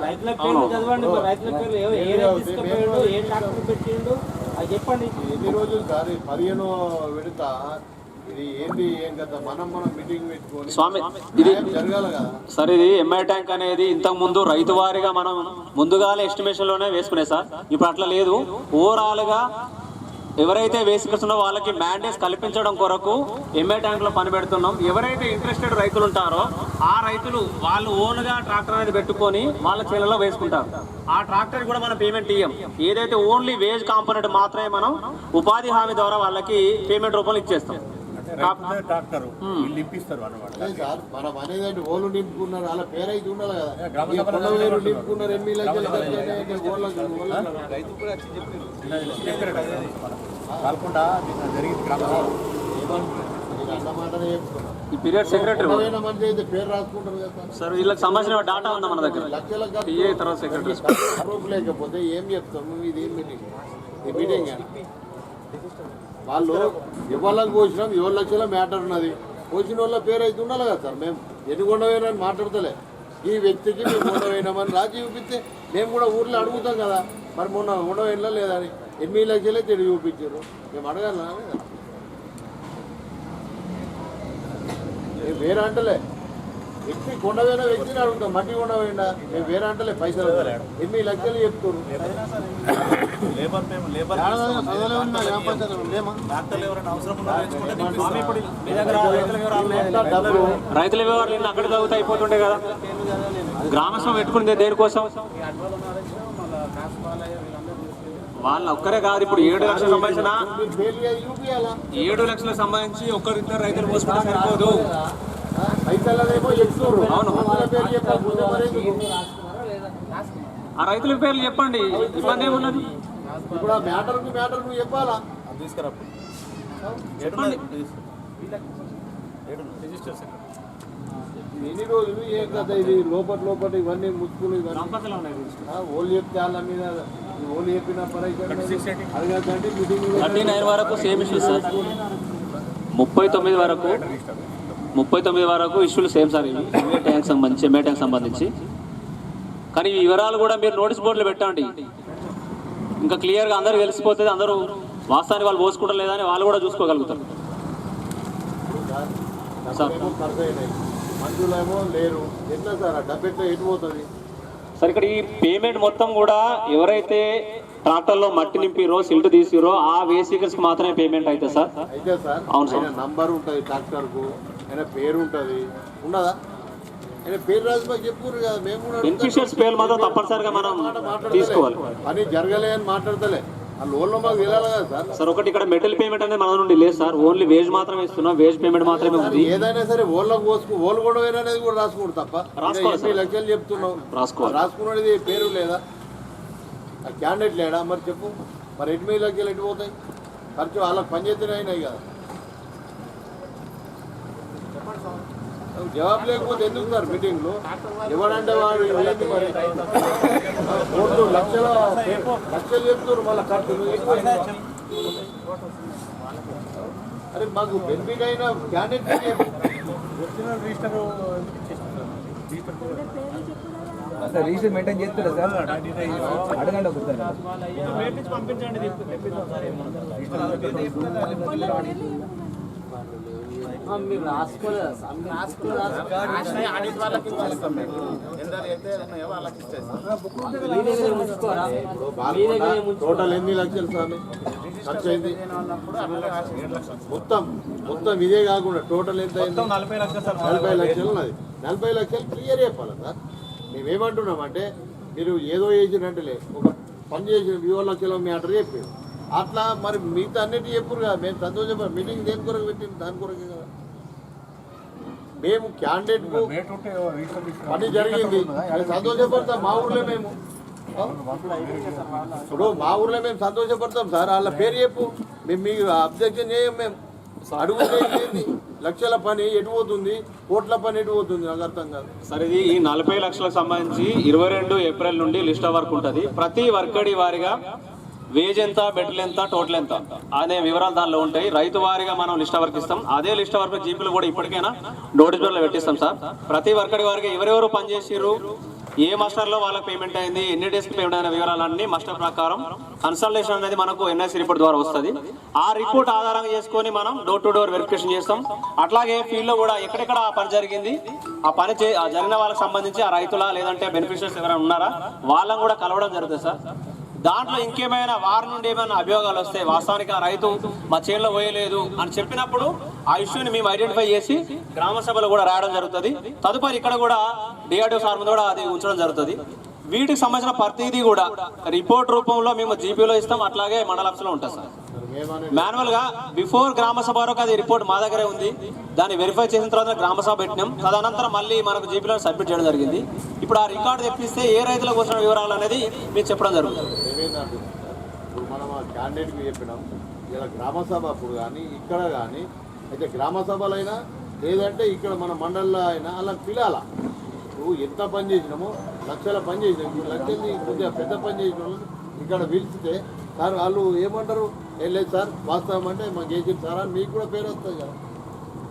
రైతుల పేరు చదవండి. రైతుల పేరు ఏ రైతు తీసుకుపోయాడు, ఏ ట్రాక్టర్ పెట్టిండు అది చెప్పండి. ఎన్ని రోజులు సార్ 15 విడత ఇది ఏంటి ఏం కదా మనం మీటింగ్ పెట్టుకొని స్వామి ఇది జరగాలి కదా సార్. ఇది ఎంఐ ట్యాంక్ అనేది ఇంతకు ముందు రైతు వారిగా మనం ముందుగానే ఎస్టిమేషన్ లోనే వేసుకునే సార్. ఇప్పుడు అట్లా లేదు. ఓవరాల్ గా ఎవరైతే వేసుకొస్తున్నారో వాళ్ళకి మ్యాండేట్స్ కల్పించడం కొరకు ఎంఐ ట్యాంక్ లో పని పెడుతున్నాం. ఎవరైతే ఇంట్రెస్టెడ్ రైతులు ఉంటారో ఆ రైతులు వాళ్ళు ఓన్ గా ట్రాక్టర్ అనేది పెట్టుకొని వాళ్ళ చేలలో వేసుకుంటారు. ఆ ట్రాక్టర్ కూడా మనం పేమెంట్ ఇయ్యం. ఏదైతే ఓన్లీ వేజ్ కాంపోనెంట్ మాత్రమే మనం ఉపాధి హామీ ద్వారా వాళ్ళకి పేమెంట్ రూపంలో ఇచ్చేస్తాం. ట్రాక్టర్ ఇప్పిస్తారు అన్నమాట. మనం అనేది ఓళ్ళు నింపుకున్నారు అలా పేరైతే ఉండాలి కదా. నింపుకున్నారు కాకుండా జరిగింది ఈ పీరియడ్ సెక్రటరీ మంది అయితే పేరు రాసుకుంటారు కదా సార్. వీళ్ళకి సంబంధించిన డాటా ఉందా మన దగ్గర? టీఏ తర్వాత సెక్రటరీ ప్రూఫ్ లేకపోతే ఏం చెప్తాము? ఇది ఏం మీటింగ్? ఈ మీటింగ్ వాళ్ళు ఇవ్వాలని పోసినాం. 7 లక్షల మ్యాటర్ ఉన్నది. పోసిన వాళ్ళ పేరు అయితే ఉండాలి కదా సార్. మేము ఎన్నుకొండవేనని మాట్లాడతలే. ఈ వ్యక్తికి మేము ఉండవేనామని రాజీ చూపిస్తే మేము కూడా ఊర్లో అడుగుతాం కదా. మరి మొన్న ఉండవేనా లేదని 8 లక్షలే తిరిగి చూపించారు. మేము అడగాలనా? మేము వేరే అంటలే. వ్యక్తి కొండవేనా వ్యక్తిని అడుగుతాం. మట్టి కొండవేనా మేము వేరే అంటలే. పైసలు 8 లక్షలు చెప్తారు. రైతుల వివరాలు అక్కడ తగ్గుతా అయిపోతుండే కదా. గ్రామసభ పెట్టుకుంటే దేనికోసం? వాళ్ళ ఒక్కరే కాదు. ఇప్పుడు 7 లక్షలకు సంబంధించిన 7 లక్షలకు సంబంధించి ఒక్కరిద్దరు రైతులు పోసుకుంటే సరిపోదు. అవును. ఆ రైతుల పేర్లు చెప్పండి. ఇబ్బంది ఏమున్నది? ఇప్పుడు ఆ మ్యాటర్ నువ్వు చెప్పాలా? తీసుకురా చెప్పండి. ఎన్ని రోజులు ఏం కదా ఇది లోపల ఇవన్నీ ముచ్చుకులు ఇవన్నీ ఓళ్ళు చెప్తే వాళ్ళ మీద ఓళ్ళు చెప్పిన అడగదండి. మీటింగ్ 39 వరకు సేమ్ ఇష్యూస్ సార్. 39 వరకు ఇష్యూలు సేమ్ సార్. ఇవి ఎంఐ ట్యాంక్ సంబంధించి కానీ ఈ వివరాలు కూడా మీరు నోటీస్ బోర్డులో పెట్టండి, ఇంకా క్లియర్గా అందరూ తెలిసిపోతుంది. అందరూ వాస్తవానికి వాళ్ళు పోసుకుంటారు లేదని వాళ్ళు కూడా చూసుకోగలుగుతారు. మందులేమో లేరు, ఎట్లా సార్ ఆ డబ్బు ఎట్లా ఎటు పోతుంది? సార్ ఇక్కడ ఈ పేమెంట్ మొత్తం కూడా ఎవరైతే ట్రాక్టర్లో మట్టి నింపిరో సిల్ట్ తీసిరో ఆ వేసికల్స్కి మాత్రమే పేమెంట్ అవుతుంది సార్. అయితే సార్ అవును సార్. ఆయన నంబర్ ఉంటుంది ట్రాక్టర్కు, ఆయన పేరు ఉంటుంది, ఉండదా? ఆయన పేరు రాసి మాకు చెప్పురు కదా, మేము కూడా బెనిఫిషియర్స్ పేర్లు మాత్రం తప్పనిసరిగా మనం తీసుకోవాలి. పని జరగలే అని మాట్లాడతలే, ఆ లోన్లో మాకు వెళ్ళాలి కదా సార్. సార్ ఒకటి ఇక్కడ మెటల్ పేమెంట్ అనేది మన నుండి లేదు సార్, ఓన్లీ వేజ్ మాత్రమే ఇస్తున్నాం, వేజ్ పేమెంట్ మాత్రమే ఉంది. ఏదైనా సరే ఓళ్ళకు ఓళ్ళు కూడా అనేది కూడా రాసుకోండి తప్ప 80 లక్షలు చెప్తున్నాం, రాసుకున్నది పేరు లేదా, ఆ క్యాండిడేట్ లేడా? మరి చెప్పు, మరి 80 లక్షలు ఎటు పోతాయి? ఖర్చు వాళ్ళకి పనిచేస్తేనే అయినాయి కదా. జవాబు లేకపోతే ఎందుకు సార్ మీటింగ్లు? ఎవడంటే వాడు ఏంటి మరి 3 లక్షలు చెప్తున్నారు మళ్ళీ ఖర్చులు. అరే మాకు బెనిఫిట్ అయిన క్యాండిడేట్ రిజిస్టర్ మెయింటైన్ చేస్తారా సార్? అడగండి ఒకసారి. మీరు రాసుకోలేదు టోటల్ ఎన్ని లక్షలు స్వామి ఖర్చు అయింది? మొత్తం ఇదే కాకుండా టోటల్ ఎంత అయింది? 40 లక్షలు ఉన్నది. 40 లక్షలు క్లియర్ చెప్పాలి సార్. మేమేమంటున్నామంటే మీరు ఏదో చేసినట్టులే ఒక పని చేసిన 20 లక్షలు మీ ఆర్డర్ చెప్పారు, అట్లా మరి మిగతా అన్నిటి చెప్పురు కదా. మేము సంతోషపడ మీటింగ్ దేని కొరకు పెట్టింది దాని కొరకే కదా. మేము క్యాండిడేట్ పని జరిగింది సంతోషపడతాం. మా ఊర్లో మేము ఇప్పుడు మా ఊర్లో మేము సంతోషపడతాం సార్. వాళ్ళ పేరు చెప్పు, మేము మీకు అబ్జెక్షన్ చేయం. మేము అడుగుతుంది లక్షల పని ఎటు పోతుంది, కోట్ల పని ఎటు పోతుంది నాకు అర్థం కాదు సార్. ఇది ఈ 40 లక్షలకు సంబంధించి 22 ఏప్రిల్ నుండి లిస్ట్ వర్క్ ఉంటుంది. ప్రతి వర్కడి వారిగా వేజ్ ఎంత, బెటల్ ఎంత, టోటల్ ఎంత అనే వివరాలు దానిలో ఉంటాయి. రైతు వారిగా మనం లిస్ట్ వర్క్ ఇస్తాం. అదే లిస్ట్ వర్క్ జీపీలు కూడా ఇప్పటికైనా నోటీస్ బోర్డులో పెట్టిస్తాం సార్. ప్రతి వర్కడి వారికి ఎవరెవరు పనిచేసారు, ఏ మాస్టర్లో వాళ్ళకి పేమెంట్ అయింది, ఎన్ని డేస్కి పేమెంట్ అయిన వివరాలన్నీ మాస్టర్ ప్రకారం కన్సల్టేషన్ అనేది మనకు ఎన్ఐసి రిపోర్ట్ ద్వారా వస్తుంది. ఆ రిపోర్ట్ ఆధారంగా చేసుకొని మనం డోర్ టు డోర్ వెరిఫికేషన్ చేస్తాం. అట్లాగే ఫీల్డ్లో కూడా ఎక్కడెక్కడ ఆ పని జరిగింది, ఆ పని జరిగిన వాళ్ళకి సంబంధించి ఆ రైతుల లేదంటే బెనిఫిషియర్స్ ఎవరైనా ఉన్నారా వాళ్ళని కూడా కలవడం జరుగుతుంది సార్. దాంట్లో ఇంకేమైనా వారి నుండి ఏమైనా అభియోగాలు వస్తే వాస్తవానికి ఆ రైతు మా చేనులో పోయలేదు అని చెప్పినప్పుడు ఆ ఇష్యూని మేము ఐడెంటిఫై చేసి గ్రామ సభలో కూడా రాయడం జరుగుతుంది. తదుపరి ఇక్కడ కూడా డిఆర్డీఓ సార్ ముందు కూడా అది ఉంచడం జరుగుతుంది. వీటికి సంబంధించిన ప్రతిదీ కూడా రిపోర్ట్ రూపంలో మేము జీపీలో ఇస్తాం, అట్లాగే మండల ఆఫీస్లో ఉంటుంది సార్. మాన్యువల్ గా బిఫోర్ గ్రామ సభ వరకు అది రిపోర్ట్ మా దగ్గరే ఉంది. దాన్ని వెరిఫై చేసిన తర్వాత గ్రామ సభ పెట్టినాం. తదనంతరం మళ్ళీ మనకు జీపీలో సబ్మిట్ చేయడం జరిగింది. ఇప్పుడు ఆ రికార్డు తెప్పిస్తే ఏ రైతులకు వచ్చిన వివరాలు అనేది మీకు చెప్పడం జరుగుతుంది. ఇప్పుడు మనం ఆ క్యాండిడేట్కి చెప్పినాం, ఇలా గ్రామ సభ అప్పుడు కానీ ఇక్కడ కానీ అయితే గ్రామ సభలైనా లేదంటే ఇక్కడ మన మండలంలో అయినా అలా పిలాలా. నువ్వు ఎంత పని చేసినామో లక్షల పని చేసినాం, లక్షలు కొద్దిగా పెద్ద పని చేసిన వాళ్ళు ఇక్కడ పిలిచితే సార్ వాళ్ళు ఏమంటారు, ఏం లేదు సార్ వాస్తవం అంటే మాకు ఏం సార్ అని మీకు కూడా పేరు వస్తుంది కదా.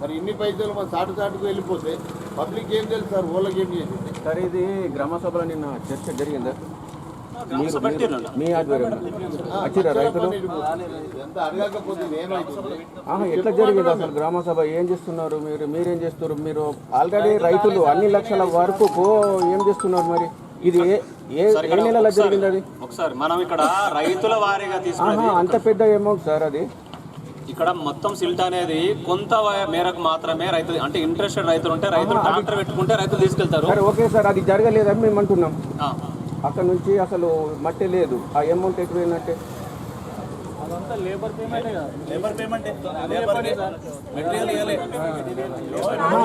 మరి ఇన్ని పైసలు మా సాటుకు వెళ్ళిపోతే పబ్లిక్ ఏం తెలుసు సార్, వాళ్ళకి ఏం చేసింది సార్. ఇది గ్రామ సభలో నిన్న చర్చ జరిగిందా? మీ ఆధ్వర్యంలో వచ్చిరా రైతులు? ఎంత అడగకపోతే ఏమైతుంది? ఎట్లా జరిగింది అసలు గ్రామ సభ? ఏం చేస్తున్నారు మీరేం చేస్తున్నారు? మీరు ఆల్రెడీ రైతులు అన్ని లక్షల వరకు ఏం చేస్తున్నారు? మరి ఇది ఏ నెలలో జరిగింది? అది ఒకసారి మనం ఇక్కడ రైతుల వారీగా తీసుకుని అంత పెద్ద అమౌంట్ సార్. అది ఇక్కడ మొత్తం సిల్ట్ అనేది కొంత మేరకు మాత్రమే రైతులు, అంటే ఇంట్రెస్టెడ్ రైతులు ఉంటే రైతులు ట్రాక్టర్ పెట్టుకుంటే రైతులు తీసుకెళ్తారు. ఓకే సార్, అది జరగలేదని మేము అంటున్నాం. అక్కడ నుంచి అసలు మట్టి లేదు, ఆ అమౌంట్ ఎటువైనట్టే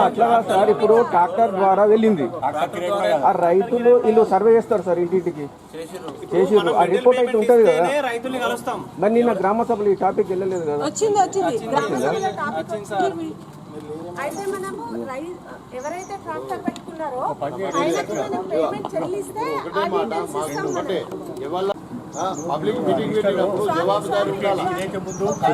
అట్లా సార్. ఇప్పుడు ట్రాక్టర్ ద్వారా వెళ్ళింది, ఆ రైతులు వీళ్ళు సర్వే చేస్తారు సార్, ఇంటింటికి చేసిరు, ఆ రిపోర్ట్ అయితే ఉంటుంది కదా. మరి నిన్న గ్రామ సభలు ఈ టాపిక్ వెళ్ళలేదు కదా. అయితే మనము ఎవరైతే ట్రాక్టర్ పెట్టుకున్నారో ఆయనకి మనం పేమెంట్ చెల్లిస్తే పబ్లిక్ మీటింగ్ పెట్టినప్పుడు జవాబుదారీ ఉండాలి. ఒక్క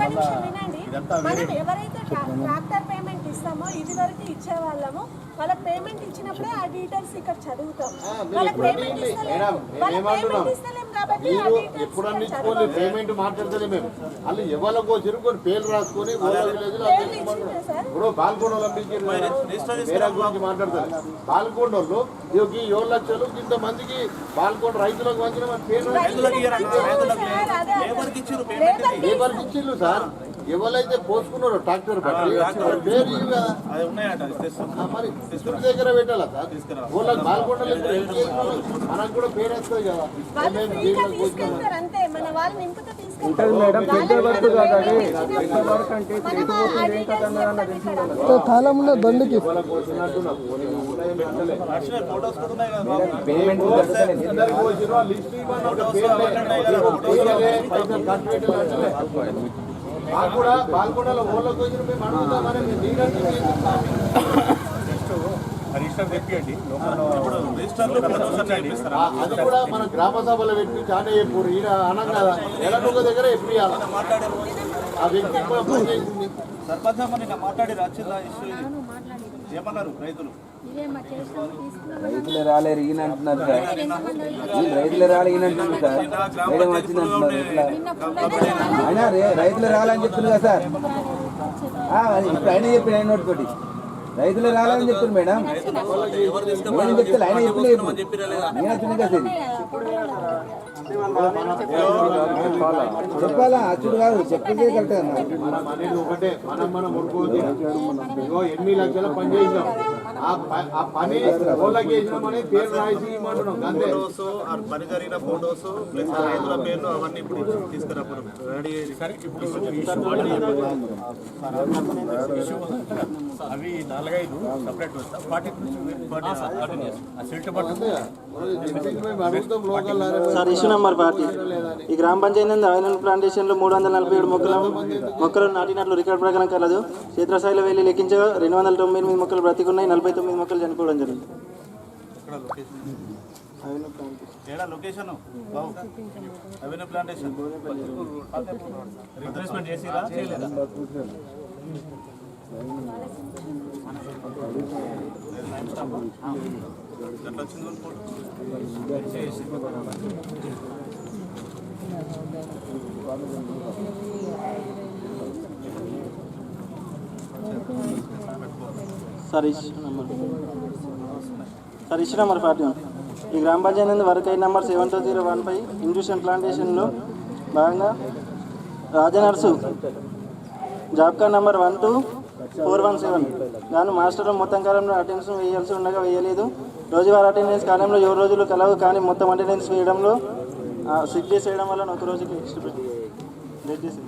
నిమిషం వినండి. మనం ఎవరైతే ట్రాక్టర్ పేమెంట్ ఇస్తామో ఇది వరకు ఇచ్చే వాళ్ళము వాళ్ళకి పేమెంట్ ఇచ్చినప్పుడే ఆ డీటెయిల్స్ ఇక్కడ చదువుతాం. వాళ్ళకి పేమెంట్ ఇస్తలేం కాబట్టి ఎప్పుడు అందించుకోవాలి పేమెంట్ మాట్లాడుతుంది మేము వాళ్ళు ఎవరికో చిరుకొని పేర్లు రాసుకొని ఇప్పుడు బాల్కొండ గురించి మాట్లాడతారు. బాల్కొండ వాళ్ళు ఈ 7 లక్షలు ఇంతమందికి బాల్కొండ రైతులకు వంచిన పేర్లు లేబర్కి ఇచ్చిర్రు సార్. ఎవరైతే పోసుకున్నారో ట్రాక్టర్ పేరు మరి శిశుడి దగ్గర పెట్టాలా సార్? వాళ్ళకి బాల్కొండలు మనకు కూడా పేరు వస్తుంది కదా. కాలంలో దండుకి మాకు కూడా బాల్కొండలో ఓళ్ళకి వచ్చిన మేము అడుగుతామని అది కూడా మన గ్రామ సభలో పెట్టి చాలా ఎప్పుడు ఈయన అనం కదా నెలకొక దగ్గర ఎప్పుడు ఆ వ్యక్తి కూడా పనిచేసింది. సర్పంచ్ మాట్లాడి రాచిల్లా ఇష్యూ ఏమన్నారు రైతులు? రైతులు రాలేరు ఈయన అంటున్నారు సార్. రైతులు రాలే ఈయన అంటున్నారు సార్. మేడం వచ్చింది అంటున్నారు. ఎట్లా అయినా రైతులు రాలని చెప్తున్నారు కదా సార్. ఇప్పుడు ఆయన చెప్పిన ఆయన నోటితోటి రైతులు రాలని చెప్తున్నారు మేడం. నేను చెప్తాను ఆయన చెప్పలే నేను వచ్చింది కదా సార్. చెప్పాలా అచ్చుడు కాదు చెప్పింది కరెక్ట్ అన్న. ఒకటే మనం ఉడుకోవచ్చు. 8 లక్షల పని చేసినాం. ఆ పని ఓళ్ళకి వేసినామని పేరు రాసి ఇవ్వమంటున్నాం. పని జరిగిన ఫోటోస్ ప్లస్ రైతుల పేర్లు అవన్నీ ఇప్పుడు తీసుకురాప్పుడు రెడీ అవి 4-5 సపరేట్ సార్ ఇష్యూ నెంబర్ 40 ఈ గ్రామ పంచాయతీ అవైనల్ ప్లాంటేషన్లో 347 మొక్కలు నాటినట్లు రికార్డు ప్రకారం కలదు. క్షేత్రస్థాయిలో వెళ్ళి లెక్కించగా 298 మొక్కలు బ్రతికున్నాయి, 49 మొక్కలు చనిపోవడం జరిగింది. లొకేషన్ అవెన్యూ ప్లాంటేషన్ రిప్లేస్మెంట్ చేసిరా చేయలేదా? ఎట్లా వచ్చింది సార్ ఇష్యూ నెంబర్ 41 ఈ గ్రామ పంచాయతీ వర్క్ ఐడి నెంబర్ 7201 ఇండ్యూషన్ ప్లాంటేషన్లో భాగంగా రాజనర్సు జాబ్ కార్డ్ నెంబర్ 12417 గాను మాస్టర్ మొత్తం కాలంలో అటెండెన్స్ వేయాల్సి ఉండగా వేయలేదు. రోజువారీ అటెండెన్స్ కాలంలో 7 రోజులు కలవు కానీ మొత్తం అటెండెన్స్ వేయడంలో 6 డేస్ వేయడం వల్ల ఒక రోజుకి ఎక్స్ట్రా డేట్ చేసింది.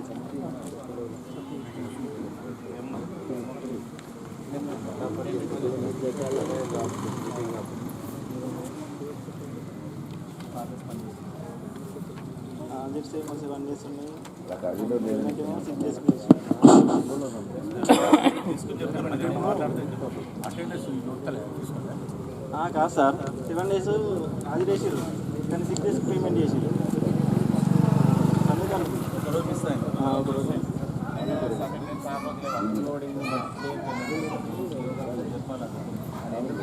కాదు సార్ 7 డేస్ అది చేసిరు కానీ 6 డేస్ పేమెంట్ చేసిరు.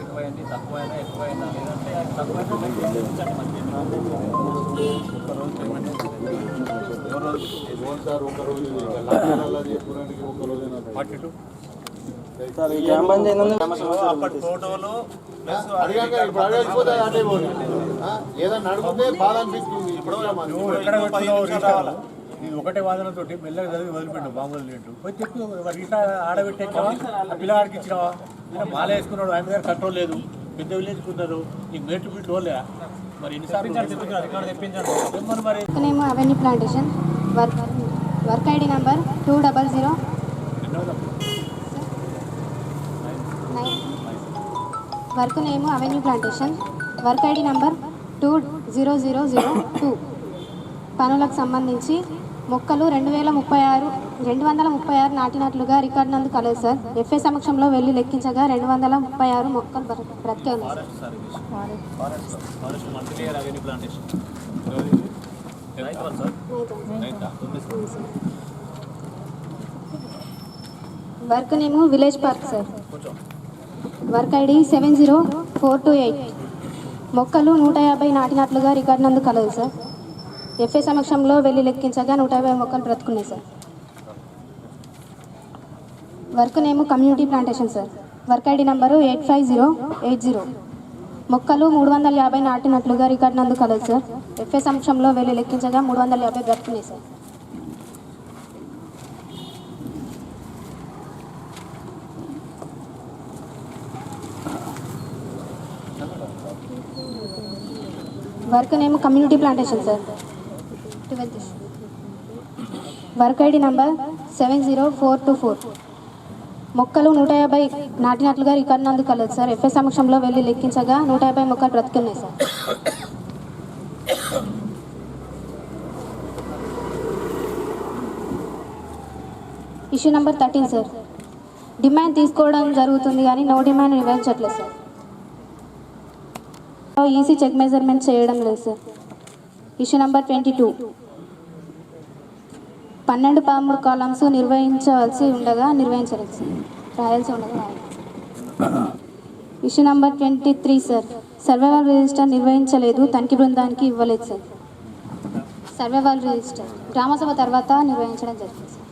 ఎక్కువైంది తక్కువైనా ఎక్కువైనా లేదంటే తక్కువ ఏదైనా నడిపితే బాధ అనిపిస్తుంది. ఇది ఒకటే వాదనతో మెల్లగా చదివి వదిలిపెట్టు మామూలు లేటు పోయి తెప్పు రీటా ఆడబెట్టేచ్చావా ఆ పిల్లగాడికి ఇచ్చినావా మాల వేసుకున్నాడు ఆయన దగ్గర కంట్రోల్ లేదు పెద్ద విలేజ్కి ఉన్నారు నీకు మేట్లు బిట్లు వాళ్ళే మరి ఎన్నిసార్లు రికార్డు తెప్పించారు మరి avenue plantation work ID number 200 work name avenue plantation work ID number 20002 పనులకు సంబంధించి మొక్కలు 236 నాటినట్లుగా రికార్డు నందు కలదు సార్. ఎఫ్ఏ సమక్షంలో వెళ్ళి లెక్కించగా 236 మొక్కలు బ్రతికే ఉన్నాయి work name village park sir. Work ID 70428. మొక్కలు 150 నాటినట్లుగా రికార్డు నందు కలదు సార్. ఎఫ్ఏ సమక్షంలో వెళ్ళి లెక్కించగా 150 మొక్కలు బ్రతుకున్నాయి sir. Work name community plantation sir. Work ID number 85080. మొక్కలు 350 నాటినట్లుగా రికార్డు నందు కలదు సార్. ఎఫ్ఏ సమక్షంలో వెళ్ళి లెక్కించగా 350 బ్రతుకున్నాయి sir. Work name community plantation sir. 12th. Work ID number 70424. మొక్కలు 150 నాటినట్లుగా రికార్డు నందు కలదు సార్. ఎఫ్ఏ సమక్షంలో వెళ్ళి లెక్కించగా 150 మొక్కలు బ్రతుకున్నాయి sir. Issue number 13 sir. Demand తీసుకోవడం జరుగుతుంది కానీ నో డిమాండ్ నిర్వహించట్లేదు సార్. ఈసీ చెక్ మెజర్మెంట్ చేయడం లేదు సార్. Issue number 22. 12-13 కాలమ్స్ నిర్వహించవలసి ఉండగా నిర్వహించలేదు సార్. రాయాల్సి ఉండగా issue number 23 sir. Survival register నిర్వహించలేదు, తనిఖీ బృందానికి ఇవ్వలేదు సార్. సర్వైవల్ రిజిస్టర్ గ్రామసభ తర్వాత నిర్వహించడం జరిగింది sir.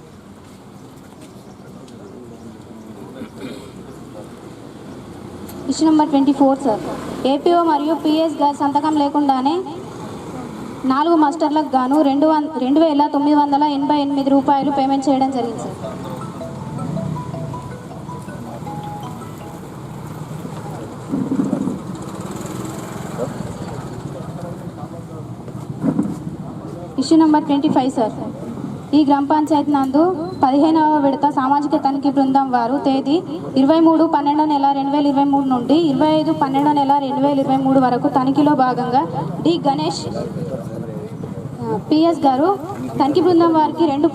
Issue number 24 sir. APO మరియు పిఎస్ గారి సంతకం లేకుండానే 4 మాస్టర్లకు గాను 2,988 రూపాయలు పేమెంట్ చేయడం జరిగింది సార్. Issue number 25 sir. ఈ గ్రామ పంచాయతీ నందు 15వ విడత సామాజిక తనిఖీ బృందం వారు తేదీ 23/12/2023 నుండి 25/12/2023 వరకు తనిఖీలో భాగంగా డి గణేష్ పిఎస్ గారు తనిఖీ బృందం వారికి 2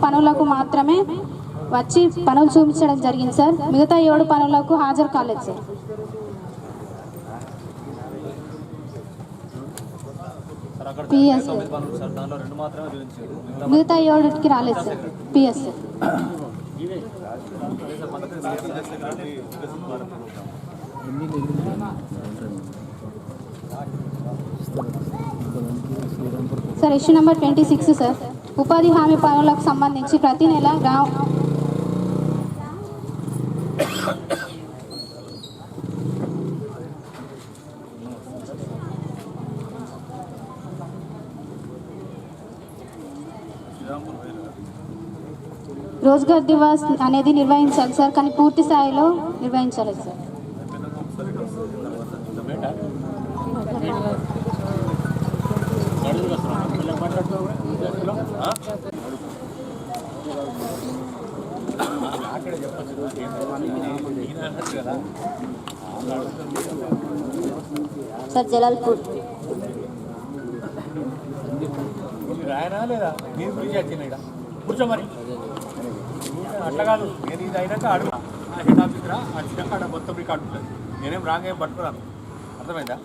పనులకు మాత్రమే వచ్చి పనులు చూపించడం జరిగింది సార్. మిగతా 7 పనులకు హాజరు కాలేదు సార్. పిఎస్ మిగతా 7కి రాలేదు sir. PS sir. Issue number 26 sir. ఉపాధి హామీ పనులకు సంబంధించి ప్రతి నెల రోజ్గార్ దివాస్ అనేది నిర్వహించాలి సార్, కానీ పూర్తి స్థాయిలో నిర్వహించలేదు సార్. సార్ జలాల్పూర్ రాయనా లేదా నేను గురించి వచ్చిన ఇక్కడ కూర్చో మరి అట్లా కాదు. నేను ఇది అయినాక అడుగు హెడ్ ఆఫీస్ రా వచ్చినాక అక్కడ మొత్తం రికార్డు ఉంటుంది. నేనేం రాంగ్ ఏం పట్టుకున్నాను, అర్థమైందా?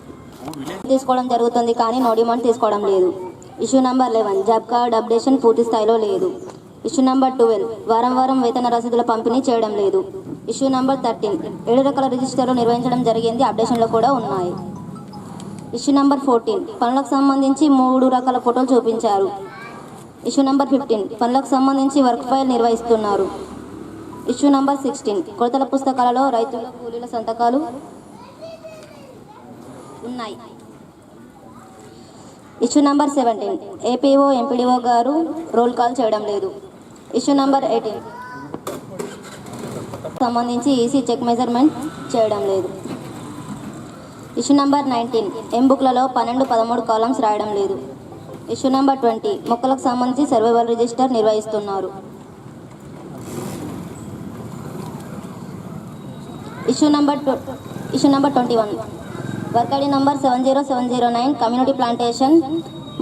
తీసుకోవడం జరుగుతుంది కానీ నో డిమాండ్ తీసుకోవడం లేదు. Issue number 11 job card updation పూర్తి స్థాయిలో లేదు. ఇష్యూ నెంబర్ 12 వారం వేతన రసీదుల పంపిణీ చేయడం లేదు. ఇష్యూ నెంబర్ 13 7 రకాల రిజిస్టర్లు నిర్వహించడం జరిగింది, అప్డేషన్లో కూడా ఉన్నాయి. ఇష్యూ నెంబర్ 14 పనులకు సంబంధించి 3 రకాల ఫోటోలు చూపించారు. ఇష్యూ నెంబర్ 15 పనులకు సంబంధించి వర్క్ ఫైల్ నిర్వహిస్తున్నారు. ఇష్యూ నెంబర్ 16 కొలతల పుస్తకాలలో రైతుల కూలీల సంతకాలు ఉన్నాయి. ఇష్యూ నెంబర్ 17 ఏపీఓ ఎంపీడీఓ గారు రోల్ కాల్ చేయడం లేదు. ఇష్యూ నెంబర్ 18 సంబంధించి ఈసీ చెక్ మెజర్మెంట్ చేయడం లేదు. ఇష్యూ నెంబర్ 19 ఎంబుక్లలో 12-13 కాలమ్స్ రాయడం లేదు. ఇష్యూ నెంబర్ 20 మొక్కలకు సంబంధించి సర్వైవల్ రిజిస్టర్ నిర్వహిస్తున్నారు. Issue number 21 work ID number 70709 community plantation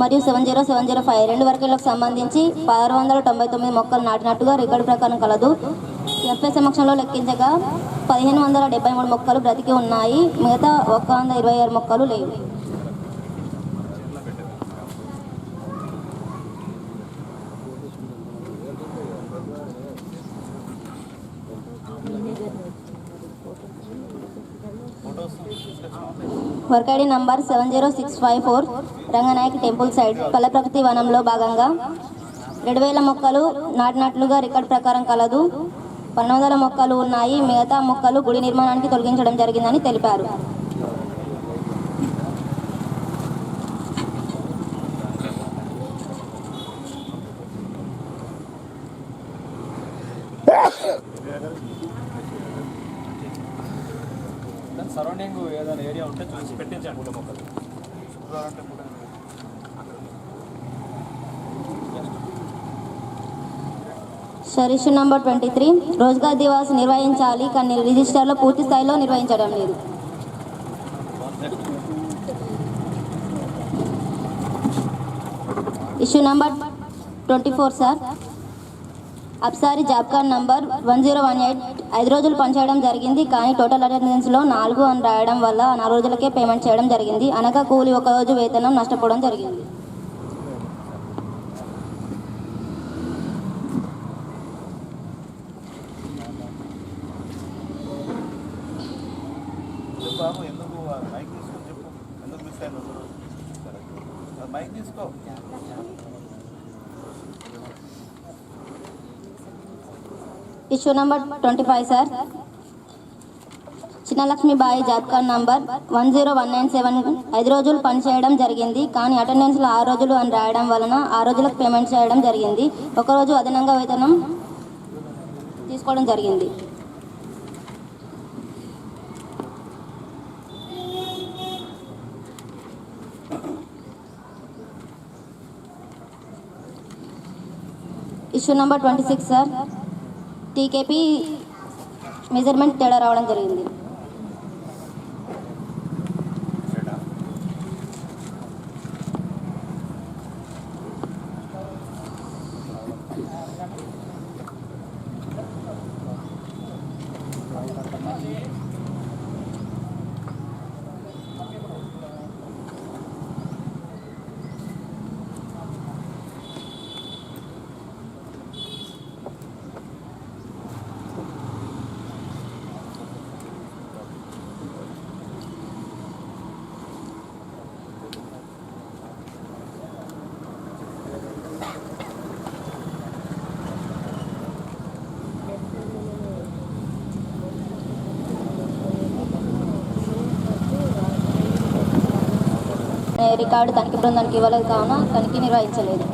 మరియు 70705 2 వర్కులకు సంబంధించి 1699 మొక్కలు నాటినట్టుగా రికార్డు ప్రకారం కలదు. ఎఫ్ఏ సమక్షంలో లెక్కించగా 1573 మొక్కలు బ్రతికి ఉన్నాయి, మిగతా 126 మొక్కలు లేవు. Work ID number 70654 Ranganayak temple side పల్లె ప్రకృతి వనంలో భాగంగా 2000 మొక్కలు నాటినట్లుగా రికార్డు ప్రకారం కలదు. 1200 మొక్కలు ఉన్నాయి. మిగతా మొక్కలు గుడి నిర్మాణానికి తొలగించడం జరిగిందని తెలిపారు. సరౌండింగ్ ఏదైనా ఏరియా ఉంటే చూసి పెట్టించండి పూల మొక్కలు. Sir issue number 23 Rozgar Diwas నిర్వహించాలి కానీ రిజిస్టర్లో పూర్తి స్థాయిలో నిర్వహించడం లేదు. ఇష్యూ నంబర్ 24 సార్ అబ్సారీ జాబ్ కార్డ్ నంబర్ 1018 5 రోజులు పనిచేయడం జరిగింది కానీ టోటల్ అటెండెన్స్లో 4 అని రాయడం వల్ల 4 రోజులకే పేమెంట్ చేయడం జరిగింది. అనగా కూలి 1 రోజు వేతనం నష్టపోవడం జరిగింది. బాబు ఎందుకు మైక్ తీసుకొని చెప్పు, ఎందుకు మిస్ అయినా మైక్ తీసుకో. Issue number 25 sir Chinnalakshmibai job card number 10197 5 రోజులు పనిచేయడం జరిగింది కానీ అటెండెన్స్లో 6 రోజులు అని రాయడం వలన 6 రోజులకు పేమెంట్ చేయడం జరిగింది. 1 రోజు అదనంగా వేతనం తీసుకోవడం జరిగింది. Issue number 26 sir TKP measurement తేడా రావడం జరిగింది. రికార్డు తనిఖీ బృందానికి ఇవ్వలేదు కావున తనిఖీ నిర్వహించలేదు.